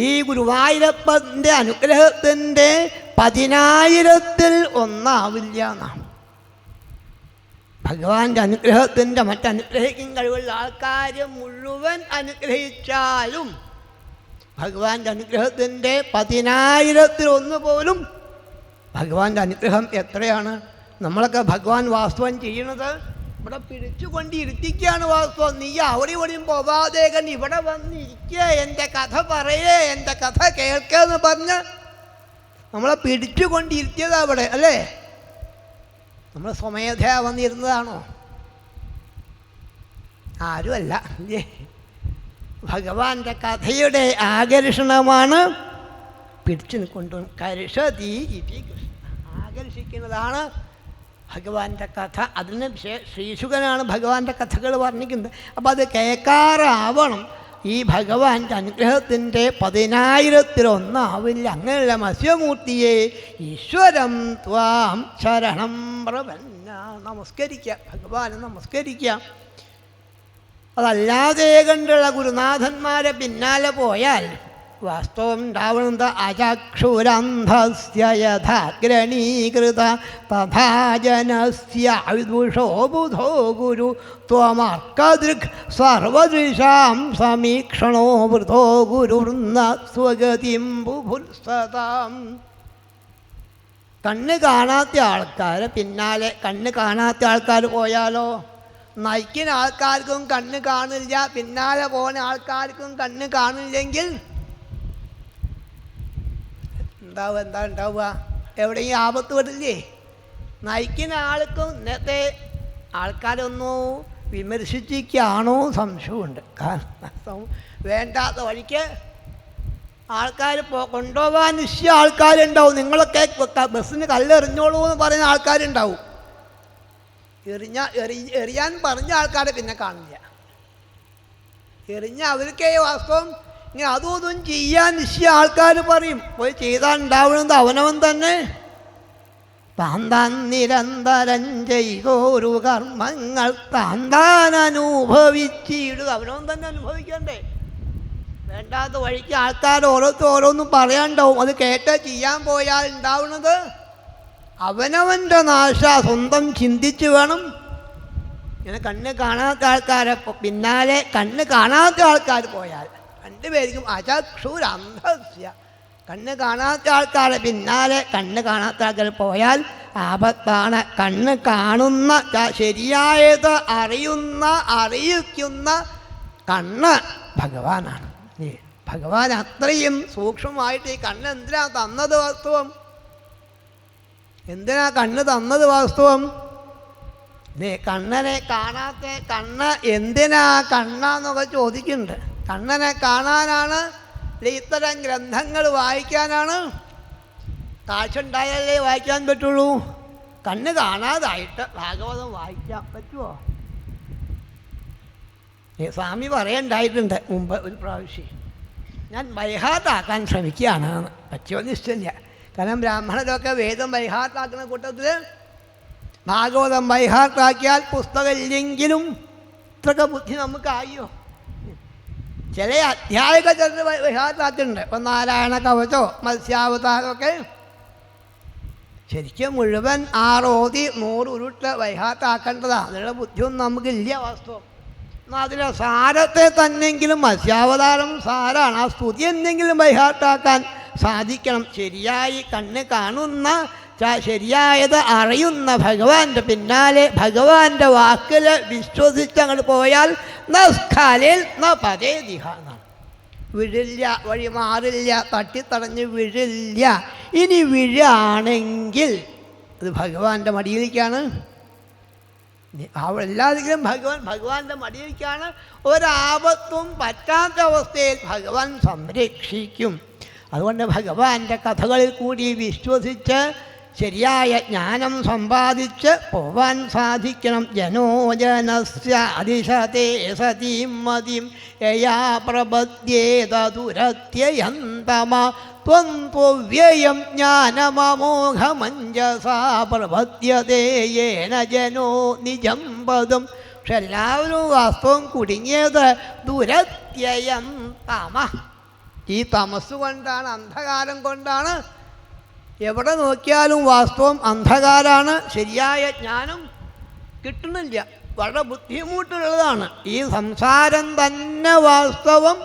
ഈ ഗുരുവായൂരപ്പൻ്റെ അനുഗ്രഹത്തിൻ്റെ 10,000-ൽ ഒന്നാവില്ല എന്നാണ്. ഭഗവാന്റെ അനുഗ്രഹത്തിൻ്റെ മറ്റനുഗ്രഹിക്കാൻ കഴിവുള്ള ആൾക്കാർ മുഴുവൻ അനുഗ്രഹിച്ചാലും ഭഗവാന്റെ അനുഗ്രഹത്തിൻ്റെ 10,000-ൽ ഒന്ന് പോലും ഭഗവാന്റെ അനുഗ്രഹം എത്രയാണ്? നമ്മളൊക്കെ ഭഗവാൻ വാസ്തവം ചെയ്യണത് ഇവിടെ പിടിച്ചുകൊണ്ട് ഇരുത്തിക്കുകയാണ്. വാസ്തവം നീ അവിടെ ഇവിടെയും പോവാതെ കണ്ട് ഇവിടെ വന്നിരിക്കുക, എൻ്റെ കഥ പറയേ, എൻ്റെ കഥ കേൾക്കുക എന്ന് പറഞ്ഞ് നമ്മളെ പിടിച്ചുകൊണ്ടിരുത്തിയത് അവിടെ അല്ലേ? നമ്മൾ സ്വമേധയാ വന്നിരുന്നതാണോ? ആരുമല്ല. ഭഗവാന്റെ കഥയുടെ ആകർഷണമാണ് പിടിച്ചു കൊണ്ടു കർഷതി ഇതി കൃഷ്ണ. ആകർഷിക്കുന്നതാണ് ഭഗവാന്റെ കഥ. അതിന് ശ്രീശുകനാണ് ഭഗവാന്റെ കഥകൾ വർണ്ണിക്കുന്നത്. അപ്പോൾ അത് കേൾക്കാറാവണം. ഈ ഭഗവാന്റെ അനുഗ്രഹത്തിൻ്റെ 10,000-1 അങ്ങനെയുള്ള മത്സ്യമൂർത്തിയെ ഈശ്വരം ത്വാം ശരണം പ്രപന്ന. നമസ്കരിക്കുക, ഭഗവാനെ നമസ്കരിക്കുക. അതല്ലാതെ കണ്ടുള്ള ഗുരുനാഥന്മാരെ പിന്നാലെ പോയാൽ വാസ്തവം ഉണ്ടാവുന്നത് അചക്ഷുരന്ധസ്യ യഥാഗ്രണീകൃത തഥാ ജനസ്യ വിദുഷോ ബുധോ ഗുരു ത്വമർക്കദൃക് സർവദൃശാം സമീക്ഷണോ വൃതോ ഗുരുർന്ന സ്വഗതിം ബുഭുത്സതാം. കണ്ണ് കാണാത്ത ആൾക്കാർ പിന്നാലെ, കണ്ണ് കാണാത്ത ആൾക്കാർ പോയാലോ? നയിക്കുന്ന ആൾക്കാർക്കും കണ്ണ് കാണില്ല, പിന്നാലെ പോകുന്ന ആൾക്കാർക്കും കണ്ണ് കാണില്ലെങ്കിൽ എന്താ ഉണ്ടാവുക? എവിടെയും ആപത്ത് വരില്ലേ? നയിക്കുന്ന ആൾക്കും നേരത്തെ ആൾക്കാരൊന്നോ വിമർശിച്ചിരിക്കുകയാണോ സംശയമുണ്ട്. കാരണം വേണ്ടാത്ത വഴിക്ക് ആൾക്കാർ കൊണ്ടുപോകാൻ നിശ്ചയ ആൾക്കാരുണ്ടാവും. നിങ്ങളൊക്കെ ബസ്സിന് കല്ലെറിഞ്ഞോളൂ എന്ന് പറയുന്ന ആൾക്കാരുണ്ടാവും. എറിയാൻ പറഞ്ഞ ആൾക്കാരെ പിന്നെ കാണില്ല. എറിഞ്ഞ അവർക്കേ വാസ്തവം ഇങ്ങനെ അതും ഇതും ചെയ്യാൻ നിശ്ചയ ആൾക്കാർ പറയും. പോയി ചെയ്താൽ ഉണ്ടാവുന്നത് അവനവൻ തന്നെ. താൻ നിരന്തരം ചെയ്തോരു കർമ്മങ്ങൾ താൻ അനുഭവിച്ചിടുക. അവനവൻ തന്നെ അനുഭവിക്കണ്ടേ? വേണ്ടാത്ത വഴിക്ക് ആൾക്കാർ ഓരോന്നും പറയാണ്ടാവും. അത് കേട്ട് ചെയ്യാൻ പോയാൽ ഉണ്ടാവുന്നത് അവനവൻ്റെ നാശ. സ്വന്തം ചിന്തിച്ച് വേണം. ഇങ്ങനെ കണ്ണ് കാണാത്ത ആൾക്കാരെ പിന്നാലെ കണ്ണ് കാണാത്ത ആൾക്കാർ പോയാൽ രണ്ടുപേർക്കും അചക്ഷുരന്ധസ്യ, കണ്ണ് കാണാത്ത ആൾക്കാരെ പിന്നാലെ കണ്ണ് കാണാത്ത ആൾക്കാർ പോയാൽ ആപത്താണ്. കണ്ണ് കാണുന്ന, ശരിയായത് അറിയിക്കുന്ന കണ്ണ് ഭഗവാനാണ്. ഭഗവാൻ അത്രയും സൂക്ഷ്മമായിട്ട് ഈ കണ്ണ് എന്തിനാ തന്നത് വാസ്തവം? എന്തിനാ കണ്ണ് തന്നത് വാസ്തവം? കണ്ണനെ കാണാത്ത കണ്ണ് എന്തിനാ കണ്ണാന്നൊക്കെ ചോദിക്കുന്നുണ്ട്. കണ്ണനെ കാണാനാണ്, ഇത്തരം ഗ്രന്ഥങ്ങൾ വായിക്കാനാണ്. കാഴ്ച ഉണ്ടായാലേ വായിക്കാൻ പറ്റുള്ളൂ. കണ്ണ് കാണാതായിട്ട് ഭാഗവതം വായിക്കാൻ പറ്റുമോ? സ്വാമി പറയണ്ടായിട്ടുണ്ട് മുമ്പ് ഒരു പ്രാവശ്യം. ഞാൻ ബൈഹാർട്ടാക്കാൻ ശ്രമിക്കുകയാണ്. പറ്റുമോന്ന് ഇഷ്ടമില്ല. കാരണം ബ്രാഹ്മണരൊക്കെ വേദം ബൈഹാർട്ടാക്കുന്ന കൂട്ടത്തിൽ ഭാഗവതം ബൈഹാർട്ടാക്കിയാൽ പുസ്തകം ഇല്ലെങ്കിലും ഇത്രയൊക്കെ ബുദ്ധി നമുക്കായോ? ചില അധ്യായങ്ങൾ ചിലർ ബൈഹാർട്ടാക്കുന്നുണ്ട്. ഇപ്പം നാരായണ കവചോ മത്സ്യാവതാരമൊക്കെ ശരിക്കും മുഴുവൻ 6 ഓതി 100 ഉരുട്ട് ബൈഹാർട്ടാക്കേണ്ടതാണ്. അതിനുള്ള ബുദ്ധിയൊന്നും നമുക്കില്ല വാസ്തവം. എന്നാൽ അതിലെ സാരത്തെ തന്നെങ്കിലും മത്സ്യാവതാരം സാരാണ്. ആ സ്തുതി എന്തെങ്കിലും ബൈഹാർട്ടാക്കാൻ സാധിക്കണം. ശരിയായി കണ്ണ് കാണുന്ന, ശരിയായത് അറിയുന്ന ഭഗവാന്റെ പിന്നാലെ ഭഗവാന്റെ വാക്കിൽ വിശ്വസിച്ചങ്ങോട്ട് പോയാൽ നസ്ഖാലിൽ ന പതേ ദിഹ എന്നാണ്. വിഴില്ല, വഴി മാറില്ല, തട്ടിത്തടഞ്ഞ് വിഴില്ല. ഇനി വിഴാണെങ്കിൽ അത് ഭഗവാന്റെ മടിയിലേക്കാണ്. എല്ലാത്തിലും ഭഗവാന്റെ മടിയിലേക്കാണ്. ഒരാപത്തും പറ്റാത്ത അവസ്ഥയിൽ ഭഗവാൻ സംരക്ഷിക്കും. അതുകൊണ്ട് ഭഗവാന്റെ കഥകളിൽ കൂടി വിശ്വസിച്ച് ശരിയായ ജ്ഞാനം സമ്പാദിച്ച് പോവാൻ സാധിക്കണം. ജനോജനസ്യ അതിശതേ സതീം മതിം യയാ പ്രപദ്യേതദുരത്യയന്തമ ത്വം ത്വവ്യയം ജ്ഞാനമമോഘമഞ്ജസാ പ്രപദ്യതേ യേന ജനോ നിജം പദം. പക്ഷെ എല്ലാവരും വാസ്തവം കുടുങ്ങിയത് ദുരത്യയം തമ. ഈ തമസ് കൊണ്ടാണ്, അന്ധകാരം കൊണ്ടാണ്. എവിടെ നോക്കിയാലും വാസ്തവം അന്ധകാരാണ്. ശരിയായ ജ്ഞാനം കിട്ടുന്നില്ല. വളരെ ബുദ്ധിമുട്ടുള്ളതാണ്. ഈ സംസാരം തന്നെ വാസ്തവം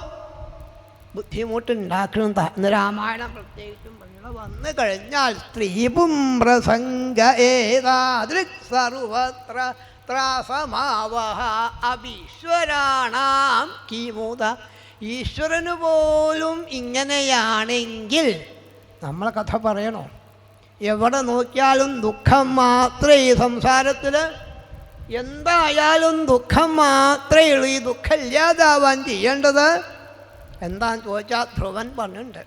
ബുദ്ധിമുട്ടുണ്ടാക്കുന്നതാണ്. ഇന്ന് രാമായണം പ്രത്യേകിച്ചും വന്നു കഴിഞ്ഞാൽ സ്ത്രീപും പ്രസംഗ ഏതാദൃക് സർവത്ര ത്രാസമാവഹ അഭീശ്വരാണാം കിമുത. ഈശ്വരന് പോലും ഇങ്ങനെയാണെങ്കിൽ നമ്മളെ കഥ പറയണോ? എവിടെ നോക്കിയാലും ദുഃഖം മാത്രമേ ഈ സംസാരത്തിൽ. എന്തായാലും ദുഃഖം മാത്രമേ ഉള്ളൂ. ഈ ദുഃഖം ഇല്ലാതാവാൻ ചെയ്യേണ്ടത് എന്താണെന്ന് ചോദിച്ചാൽ ധ്രുവൻ പറഞ്ഞിട്ടുണ്ട്.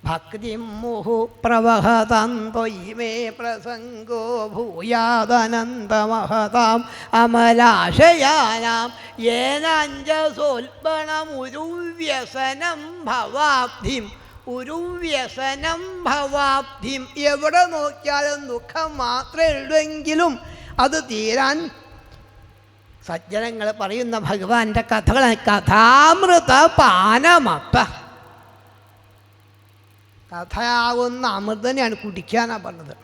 ഭക്തിം മുഹു പ്രവഹതാം ത്വയി മേ പ്രസംഗോ ഭൂയാദനന്തമഹതാം അമലാശയാനാം യേനാഞ്ജസോൽപണമുരുവ്യസനം ഭവാബ്ധിം ഉരുവ്യസനം ഭവാബ്ധിം. എവിടെ നോക്കിയാലും ദുഃഖം മാത്രമേ ഉള്ളൂവെങ്കിലും അത് തീരാൻ സജ്ജനങ്ങൾ പറയുന്ന ഭഗവാന്റെ കഥകൾ കഥാമൃത പാനമപ്പ. കഥയാവുന്ന അമൃതനെയാണ് കുടിക്കാനാണ് പറഞ്ഞത്.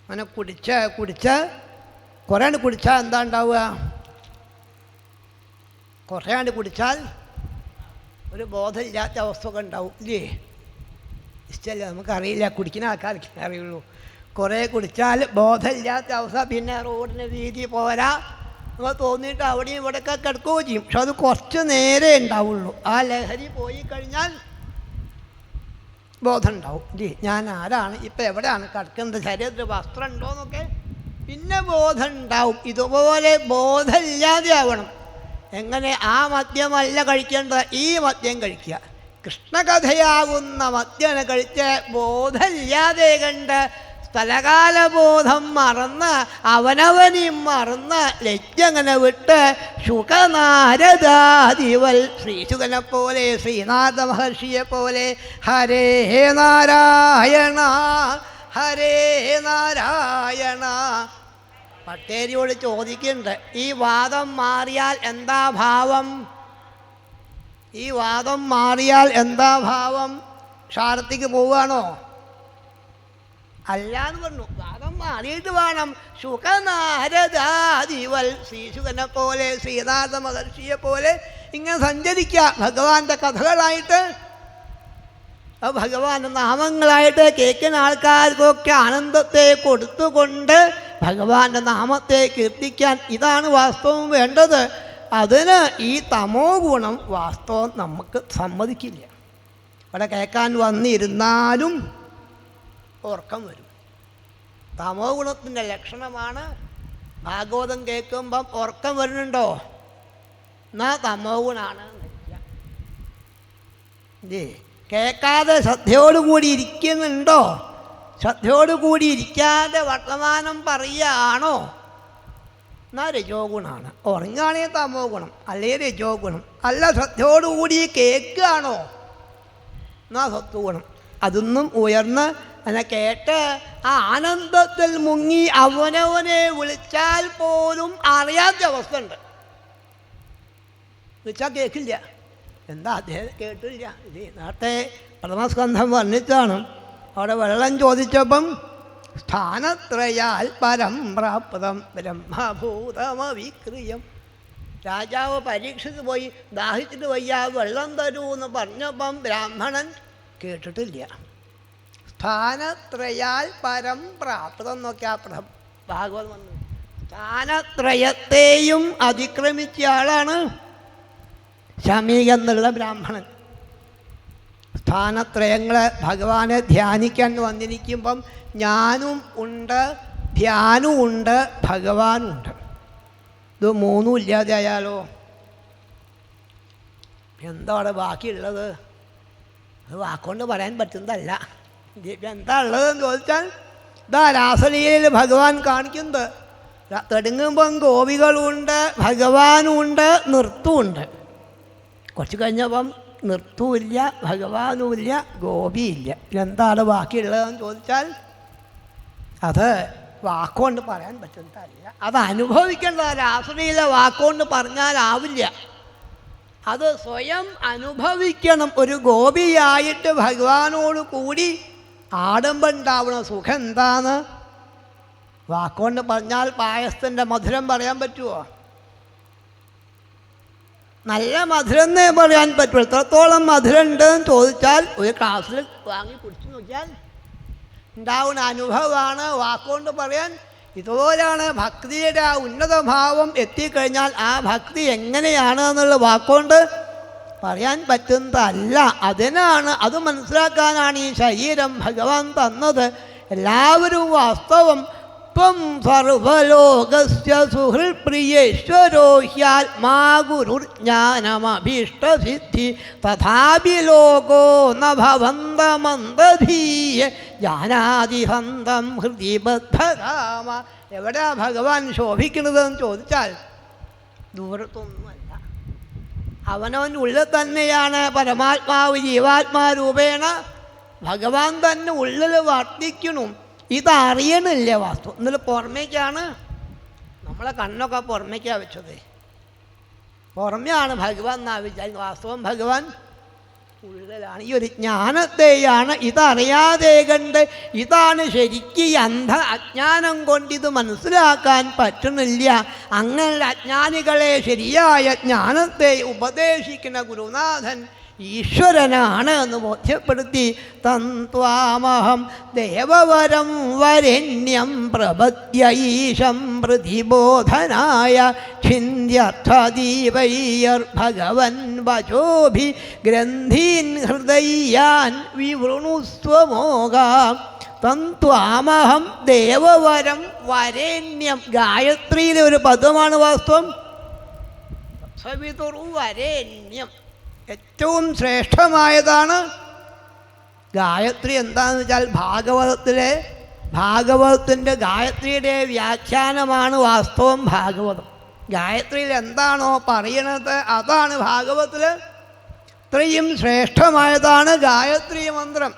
അങ്ങനെ കുടിച്ച് കുറേ കുടിച്ചാൽ എന്താ ഉണ്ടാവുക? കുറേ കുടിച്ചാൽ ഒരു ബോധമില്ലാത്ത അവസ്ഥയൊക്കെ ഉണ്ടാവും ഇല്ലേ? ഇഷ്ടമല്ല, നമുക്കറിയില്ല, കുടിക്കുന്ന ആൾക്കാർക്ക് അറിയുള്ളൂ. കുറേ കുടിച്ചാൽ ബോധമില്ലാത്ത അവസ്ഥ, പിന്നെ റോഡിന് വീതി പോരാ നമ്മൾ തോന്നിയിട്ട് അവിടെയും ഇവിടെയൊക്കെ കിടക്കുകയും ചെയ്യും. പക്ഷെ അത് കുറച്ച് നേരെ ഉണ്ടാവുള്ളൂ. ആ ലഹരി പോയി കഴിഞ്ഞാൽ ബോധം ഉണ്ടാവും. ഞാൻ ആരാണ്, ഇപ്പം എവിടെയാണ് കിടക്കുന്നത്, ശരീരത്തിൽ വസ്ത്രം ഉണ്ടോ എന്നൊക്കെ പിന്നെ ബോധം ഉണ്ടാവും. ഇതുപോലെ ബോധമില്ലാതെ ആവണം. എങ്ങനെ? ആ മദ്യമല്ല കഴിക്കേണ്ടത്, ഈ മദ്യം കഴിക്കുക. കൃഷ്ണകഥയാകുന്ന മദ്യം കഴിച്ച് ബോധമില്ലാതെ കണ്ട് സ്ഥലകാലബോധം മറന്ന് അവനവനെയും മറന്ന് ലജ്ജങ്ങനെ വിട്ട് ശുകനാരദാദിവൽ ശ്രീശുകനെ പോലെ ശ്രീനാഥ മഹർഷിയെ പോലെ ഹരേ നാരായണ ഹരേ നാരായണ. പട്ടേരിയോട് ചോദിക്കുന്നുണ്ട്, ഈ വാദം മാറിയാൽ എന്താ ഭാവം? ഈ വാദം മാറിയാൽ എന്താ ഭാവം? ക്ഷാരത്തേക്ക് പോവുകയാണോ? അല്ലാന്ന് പറഞ്ഞു. വാദം മാറിയിട്ട് വേണം ശുകനാരദാദിവൽ ശ്രീശുകനെ പോലെ ശ്രീനാഥ മഹർഷിയെ പോലെ ഇങ്ങനെ സഞ്ചരിക്കുക ഭഗവാന്റെ കഥകളായിട്ട്, ഭഗവാന്റെ നാമങ്ങളായിട്ട് കേൾക്കുന്ന ആൾക്കാർക്കൊക്കെ ആനന്ദത്തെ കൊടുത്തുകൊണ്ട് ഭഗവാന്റെ നാമത്തെ കീർത്തിക്കാൻ. ഇതാണ് വാസ്തവം വേണ്ടത്. അതിന് ഈ തമോ ഗുണം വാസ്തവം നമുക്ക് സമ്മതിക്കില്ല. ഇവിടെ കേൾക്കാൻ വന്നിരുന്നാലും ഉറക്കം വരും. തമോ ഗുണത്തിൻ്റെ ലക്ഷണമാണ്. ഭാഗവതം കേൾക്കുമ്പം ഉറക്കം വരുന്നുണ്ടോ? എന്നാ തമോ ഗുണാണ്. കേൾക്കാതെ ശ്രദ്ധയോടുകൂടി ഇരിക്കുന്നുണ്ടോ? ശ്രദ്ധയോടുകൂടി ഇരിക്കാതെ വർത്തമാനം പറയുകയാണോ? എന്നാൽ രജോ ഗുണമാണ്. ഉറങ്ങുകയാണെങ്കിൽ തമോ ഗുണം, അല്ലെങ്കിൽ രജോ ഗുണം. അല്ല, ശ്രദ്ധയോടുകൂടി കേൾക്കുകയാണോ? എന്നാ സത്വഗുണം. അതൊന്നും ഉയർന്ന് അങ്ങനെ കേട്ട് ആ ആനന്ദത്തിൽ മുങ്ങി അവനവനെ വിളിച്ചാൽ പോലും അറിയാത്ത അവസ്ഥ ഉണ്ട്. വിളിച്ചാൽ കേൾക്കില്ല. എന്താ അദ്ദേഹം കേട്ടില്ല. ഇത് നേരത്തെ പ്രഥമസ്കന്ധം വർണ്ണിച്ചാണ്. അവിടെ വെള്ളം ചോദിച്ചപ്പം സ്ഥാനത്രയാൽ പരം പ്രാപ്തം ബ്രഹ്മഭൂതമവിക്രിയം. രാജാവ് പരീക്ഷിച്ച് പോയി ദാഹിച്ചിട്ട് വയ്യ, വെള്ളം തരൂ എന്ന് പറഞ്ഞപ്പം ബ്രാഹ്മണൻ കേട്ടിട്ടില്ല. സ്ഥാനത്രയാൽ പരം പ്രാപ്തം എന്നൊക്കെ ഭാഗവതം വന്നു. സ്ഥാനത്രയത്തെയും അതിക്രമിച്ച ആളാണ് ശമീക എന്നുള്ള ബ്രാഹ്മണൻ. സ്ഥാനത്രയങ്ങളെ ഭഗവാനെ ധ്യാനിക്കാൻ വന്നിരിക്കുമ്പം ജ്ഞാനും ഉണ്ട്, ധ്യാനും ഉണ്ട്, ഭഗവാനും ഉണ്ട്. ഇത് മൂന്നും ഇല്ലാതെ ആയാലോ എന്താ അവിടെ ബാക്കിയുള്ളത്? അത് വാക്കുകൊണ്ട് പറയാൻ പറ്റുന്നതല്ല. എന്താ ഉള്ളതെന്ന് ചോദിച്ചാൽ ഇതാ രാസലീലയിൽ ഭഗവാൻ കാണിക്കുന്നത്. തെടുങ്ങുമ്പം ഗോപികളുണ്ട്, ഭഗവാനുമുണ്ട്, നൃത്തമുണ്ട്. കുറച്ച് കഴിഞ്ഞപ്പം നൃത്തവുമില്ല, ഭഗവാനുമില്ല, ഗോപിയില്ല. എന്താണ് ബാക്കിയുള്ളതെന്ന് ചോദിച്ചാൽ അത് വാക്കുകൊണ്ട് പറയാൻ പറ്റുന്നതല്ല. അത് അനുഭവിക്കേണ്ടത്. രാസലീല വാക്കുകൊണ്ട് പറഞ്ഞാലാവില്ല. അത് സ്വയം അനുഭവിക്കണം. ഒരു ഗോപിയായിട്ട് ഭഗവാനോട് കൂടി ആഡംബരം ഉണ്ടാവണ സുഖം എന്താണ്? വാക്കുകൊണ്ട് പറഞ്ഞാൽ പായസത്തിൻ്റെ മധുരം പറയാൻ പറ്റുമോ? നല്ല മധുരം എന്നേ പറയാൻ പറ്റുള്ളൂ. എത്രത്തോളം മധുരം ഉണ്ടെന്ന് ചോദിച്ചാൽ ഒരു ക്ലാസ്സിൽ വാങ്ങി കുടിച്ചു നോക്കിയാൽ ഉണ്ടാവുന്ന അനുഭവമാണ് വാക്കുകൊണ്ട് പറയാൻ. ഇതുപോലെയാണ് ഭക്തിയുടെ ആ ഉന്നതഭാവം എത്തിക്കഴിഞ്ഞാൽ ആ ഭക്തി എങ്ങനെയാണ് എന്നുള്ള വാക്കുകൊണ്ട് പറയാൻ പറ്റുന്നതല്ല. അതിനാണ്, അത് മനസ്സിലാക്കാനാണ് ഈ ശരീരം ഭഗവാൻ തന്നത്. എല്ലാവരും വാസ്തവം ത്വം സർവലോകസ്യ സുഹൃത്പ്രിയേശ്വരോ ഹ്യാത്മാ ഗുരുർജ്ഞാനമഭീഷ്ടസിദ്ധി തഥാപി ലോകോ ന ഭവന്തമന്ദധീയ ജാനാതിഹന്തം ഹൃദി ബദ്ധകാമ. എവിടെയാ ഭഗവാൻ ശോഭിക്കുന്നതെന്ന് ചോദിച്ചാൽ ദൂരത്തൊന്നുമല്ല, അവനവൻ്റെ ഉള്ളിൽ തന്നെയാണ് പരമാത്മാവ് ജീവാത്മാരൂപേണ ഭഗവാൻ തന്നെ ഉള്ളിൽ വർദ്ധിക്കണം. ഇതറിയണില്ല വാസ്തു. എന്നാലും പുറമേക്കാണ്, നമ്മളെ കണ്ണൊക്കെ പുറമേക്കാണ് വെച്ചത്, പുറമെയാണ് ഭഗവാൻ എന്നാ വിചാരിക്കുന്നത്. വാസ്തവം ഭഗവാൻ ഉള്ളിലാണ്. ഈ ഒരു ജ്ഞാനത്തെയാണ് ഇതറിയാതെ കണ്ട്, ഇതാണ് ശരിക്കും ഈ അന്ധ അജ്ഞാനം കൊണ്ട് ഇത് മനസ്സിലാക്കാൻ പറ്റുന്നില്ല. അങ്ങനെ അജ്ഞാനികളെ ശരിയായ ജ്ഞാനത്തെ ഉപദേശിക്കുന്ന ഗുരുനാഥൻ ഈശ്വരനാണ് എന്ന് ബോധ്യപ്പെടുത്തി. തന്ത്വാമഹം ദേവവരം വരണ്യം പ്രപദ്യ ഈശം പ്രതിബോധനായ ഛിന്ദ്യർത്ഥദീപൈർ ഭഗവൻ വചോഭി ഗ്രന്ഥീൻ ഹൃദയാൻ വിവൃണുസ്വമോഗാം. തന്ത്വാമഹം ദേവവരം വരേണ്യം. ഗായത്രിയിലെ ഒരു പദമാണ് വാസ്തവം. സവിതുർ വരേണ്യം, ഏറ്റവും ശ്രേഷ്ഠമായതാണ് ഗായത്രി. എന്താണെന്ന് വെച്ചാൽ ഭാഗവതത്തിൻ്റെ ഗായത്രിയുടെ വ്യാഖ്യാനമാണ് വാസ്തവം ഭാഗവതം. ഗായത്രിയിൽ എന്താണോ പറയണത് അതാണ് ഭാഗവതത്തിൽ. ഇത്രയും ശ്രേഷ്ഠമായതാണ് ഗായത്രി മന്ത്രം.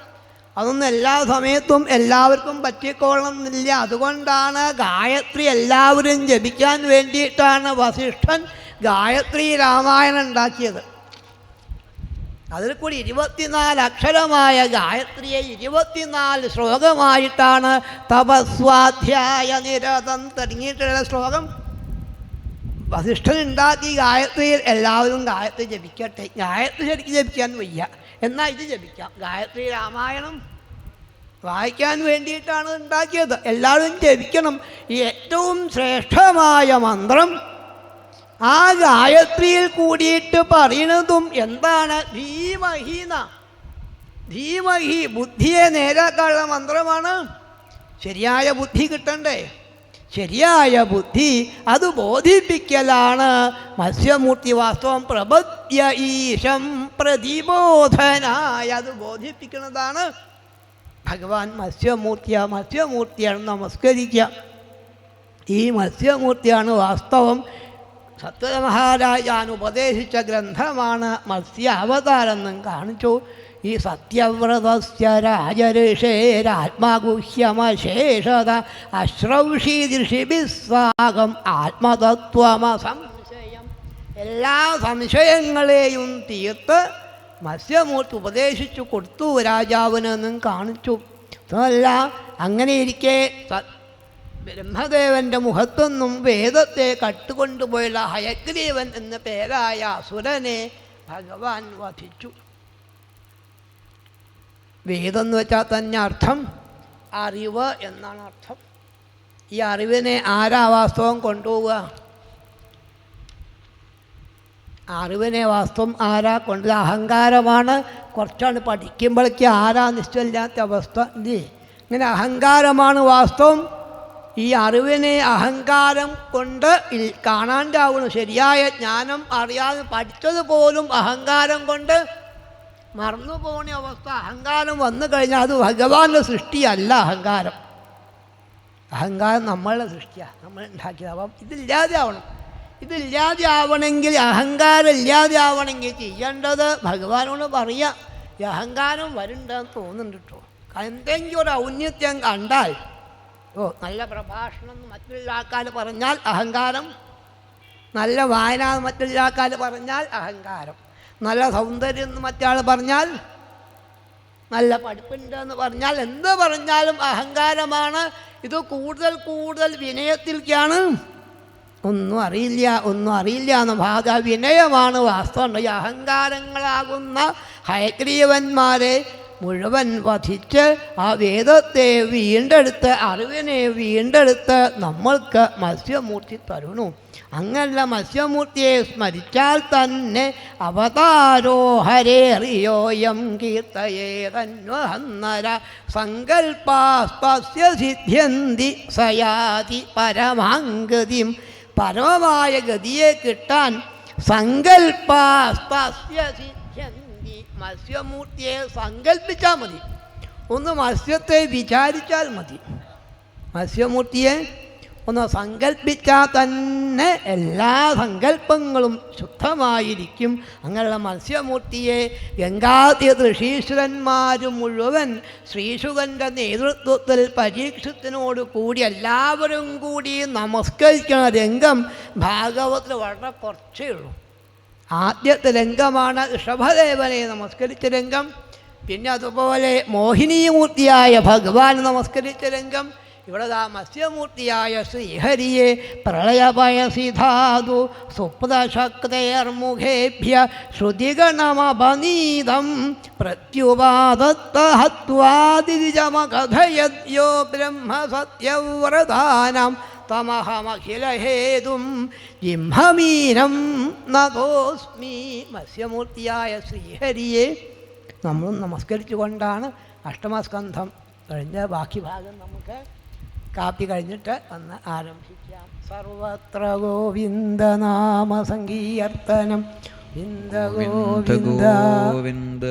അതൊന്നും എല്ലാ സമയത്തും എല്ലാവർക്കും പറ്റിക്കൊള്ളണമെന്നില്ല. അതുകൊണ്ടാണ് ഗായത്രി എല്ലാവരും ജപിക്കാൻ വേണ്ടിയിട്ടാണ് വസിഷ്ഠൻ ഗായത്രി രാമായണം ഉണ്ടാക്കിയത്. അതിൽ കൂടി 24 അക്ഷരമായ ഗായത്രിയെ 24 ശ്ലോകമായിട്ടാണ് തപസ്വാധ്യായ നിരതം തുടങ്ങിയിട്ടുള്ള ശ്ലോകം വസിഷ്ഠൻ ഉണ്ടാക്കി. ഗായത്രിയിൽ എല്ലാവരും ഗായത്രി ജപിക്കട്ടെ. ഗായത്രി ശരിക്കും ജപിക്കാൻ വയ്യ, എന്നാൽ ഇത് ജപിക്കാം. ഗായത്രി രാമായണം വായിക്കാൻ വേണ്ടിയിട്ടാണ് ഉണ്ടാക്കിയത്. എല്ലാവരും ജപിക്കണം. ഈ ഏറ്റവും ശ്രേഷ്ഠമായ മന്ത്രം ആ ഗായത്രിയിൽ കൂടിയിട്ട് പറയുന്നതും എന്താണ്? ധീമഹീന. ധീമഹി, ബുദ്ധിയെ നേരാക്കാനുള്ള മന്ത്രമാണ്. ശരിയായ ബുദ്ധി കിട്ടണ്ടേ? ശരിയായ ബുദ്ധി അത് ബോധിപ്പിക്കലാണ് മത്സ്യമൂർത്തി. വാസ്തവം പ്രപദ്യ ഈശം പ്രതിബോധനായ, അത് ബോധിപ്പിക്കുന്നതാണ് ഭഗവാൻ മത്സ്യമൂർത്തിയാണ് നമസ്കരിക്കുക. ഈ മത്സ്യമൂർത്തിയാണ് വാസ്തവം. സത്വര മഹാരാജാൻ ഉപദേശിച്ച ഗ്രന്ഥമാണ് മത്സ്യാവതാരെന്നും കാണിച്ചു. ഈ സത്യവ്രതസ്യ രാജഋഷേരാത്മഗുഹ്യമശേഷത അശ്രൗഷി ഋഷിഭിസ്വാഗം ആത്മതത്വമസംശയം. എല്ലാ സംശയങ്ങളെയും തീർത്ത് മത്സ്യമൂർത്തി ഉപദേശിച്ചു കൊടുത്തു രാജാവിനെന്നും കാണിച്ചു. അതല്ല, അങ്ങനെയിരിക്കെ ബ്രഹ്മദേവൻ്റെ മുഖത്തൊന്നും വേദത്തെ കട്ടുകൊണ്ടുപോയുള്ള ഹയഗ്രീവൻ എന്ന പേരായ അസുരനെ ഭഗവാൻ വധിച്ചു. വേദം എന്ന് വെച്ചാൽ തന്നെ അർത്ഥം അറിവ് എന്നാണ് അർത്ഥം. ഈ അറിവിനെ ആരാ വാസ്തവം കൊണ്ടുപോവുക? അറിവിനെ വാസ്തവം ആരാ കൊണ്ടുപോകുക? അഹങ്കാരമാണ്. കുറച്ചാണ് പഠിക്കുമ്പോഴേക്ക് ആരാ നിശ്ചയമില്ലാത്ത അവസ്ഥ ഇല്ലേ? ഇങ്ങനെ അഹങ്കാരമാണ് വാസ്തവം. ഈ അറിവിനെ അഹങ്കാരം കൊണ്ട് കാണാണ്ടാവുന്നു. ശരിയായ ജ്ഞാനം അറിയാതെ പഠിച്ചതുപോലും അഹങ്കാരം കൊണ്ട് മറന്നു പോകുന്ന അവസ്ഥ. അഹങ്കാരം വന്നു കഴിഞ്ഞാൽ അത് ഭഗവാന്റെ സൃഷ്ടിയല്ല. അഹങ്കാരം നമ്മളുടെ സൃഷ്ടിയാണ്, നമ്മൾ ഉണ്ടാക്കിയത്. അപ്പം ഇതില്ലാതെ ആവണം. ഇതില്ലാതെ ആവണമെങ്കിൽ, അഹങ്കാരം ഇല്ലാതെ ആവണമെങ്കിൽ ചെയ്യേണ്ടത് ഭഗവാനോട് പറയാം. ഈ അഹങ്കാരം വരുന്നുണ്ടെന്ന് തോന്നുന്നുണ്ട് കേട്ടോ. എന്തെങ്കിലും ഒരു ഔന്നത്യം കണ്ടാൽ, നല്ല പ്രഭാഷണം മറ്റുള്ള ആൾക്കാർ പറഞ്ഞാൽ അഹങ്കാരം, നല്ല വായന മറ്റുള്ള ആൾക്കാർ പറഞ്ഞാൽ അഹങ്കാരം, നല്ല സൗന്ദര്യം എന്ന് മറ്റാൾ പറഞ്ഞാൽ, നല്ല പഠിപ്പുണ്ടെന്ന് പറഞ്ഞാൽ, എന്ത് പറഞ്ഞാലും അഹങ്കാരമാണ്. ഇത് കൂടുതൽ കൂടുതൽ വിനയത്തിലേക്കാണ്. ഒന്നും അറിയില്ല എന്ന ഭാഗ വിനയമാണ് വാസ്തവം. ഈ അഹങ്കാരങ്ങളാകുന്ന ഹയഗ്രീവന്മാരെ മുഴുവൻ വധിച്ച് ആ വേദത്തെ വീണ്ടെടുത്ത് അറിവിനെ വീണ്ടെടുത്ത് നമ്മൾക്ക് മത്സ്യമൂർത്തി തരുന്നു. അങ്ങല്ല മത്സ്യമൂർത്തിയെ സ്മരിച്ചാൽ തന്നെ അവതാരോ ഹരേറിയോയം കീർത്തയേതന്വഹന്നര സങ്കൽപ്പാസ്പസ്യ സിദ്ധ്യന്തി സയാതി പരമാംഗതിം. പരമമായ ഗതിയെ കിട്ടാൻ സങ്കൽപ്പാസ്പസ്യ സിദ്ധ്യന്തി. മത്സ്യമൂർത്തിയെ സങ്കല്പിച്ചാൽ മതി, ഒന്ന് മത്സ്യത്തെ വിചാരിച്ചാൽ മതി. മത്സ്യമൂർത്തിയെ ഒന്ന് സങ്കല്പിച്ചാൽ തന്നെ എല്ലാ സങ്കല്പങ്ങളും ശുദ്ധമായിരിക്കും. അങ്ങനെയുള്ള മത്സ്യമൂർത്തിയെ ഗംഗാതീര ഋഷീശ്വരന്മാർ മുഴുവൻ ശ്രീശുകൻ്റെ നേതൃത്വത്തിൽ പരീക്ഷത്തിനോട് കൂടി എല്ലാവരും കൂടി നമസ്കരിക്കുന്ന രംഗം ഭാഗവത്തിൽ വളരെ കുറച്ചേ ഉള്ളൂ. ആദ്യത്തെ രംഗമാണ് ഋഷഭദേവനെ നമസ്കരിച്ച രംഗം. പിന്നെ അതുപോലെ മോഹിനീമൂർത്തിയായ ഭഗവാൻ നമസ്കരിച്ച രംഗം. ഇവിടെ മത്സ്യമൂർത്തിയായ ശ്രീഹരിയെ പ്രളയപയസിധാതു സുപ്തശക്തേർമുഖേഭ്യ ശ്രുതിഗണമപനീതം പ്രത്യുപാദത്തഹത്വാദിജമകഥയദ്യോ ബ്രഹ്മസത്യവ്രതാനം തമഹമഖിലഹേതും ജിംഹമീനം നതോസ്മി. മത്സ്യമൂർത്തിയായ ശ്രീഹരിയെ നമ്മൾ നമസ്കരിച്ചുകൊണ്ടാണ് അഷ്ടമസ്കന്ധം കഴിഞ്ഞ ബാക്കി ഭാഗം നമുക്ക് കാപ്പി കഴിഞ്ഞിട്ട് ഒന്ന് ആരംഭിക്കാം. സർവത്ര ഗോവിന്ദനാമ സങ്കീർത്തനം. ഗോവിന്ദ ഗോവിന്ദ.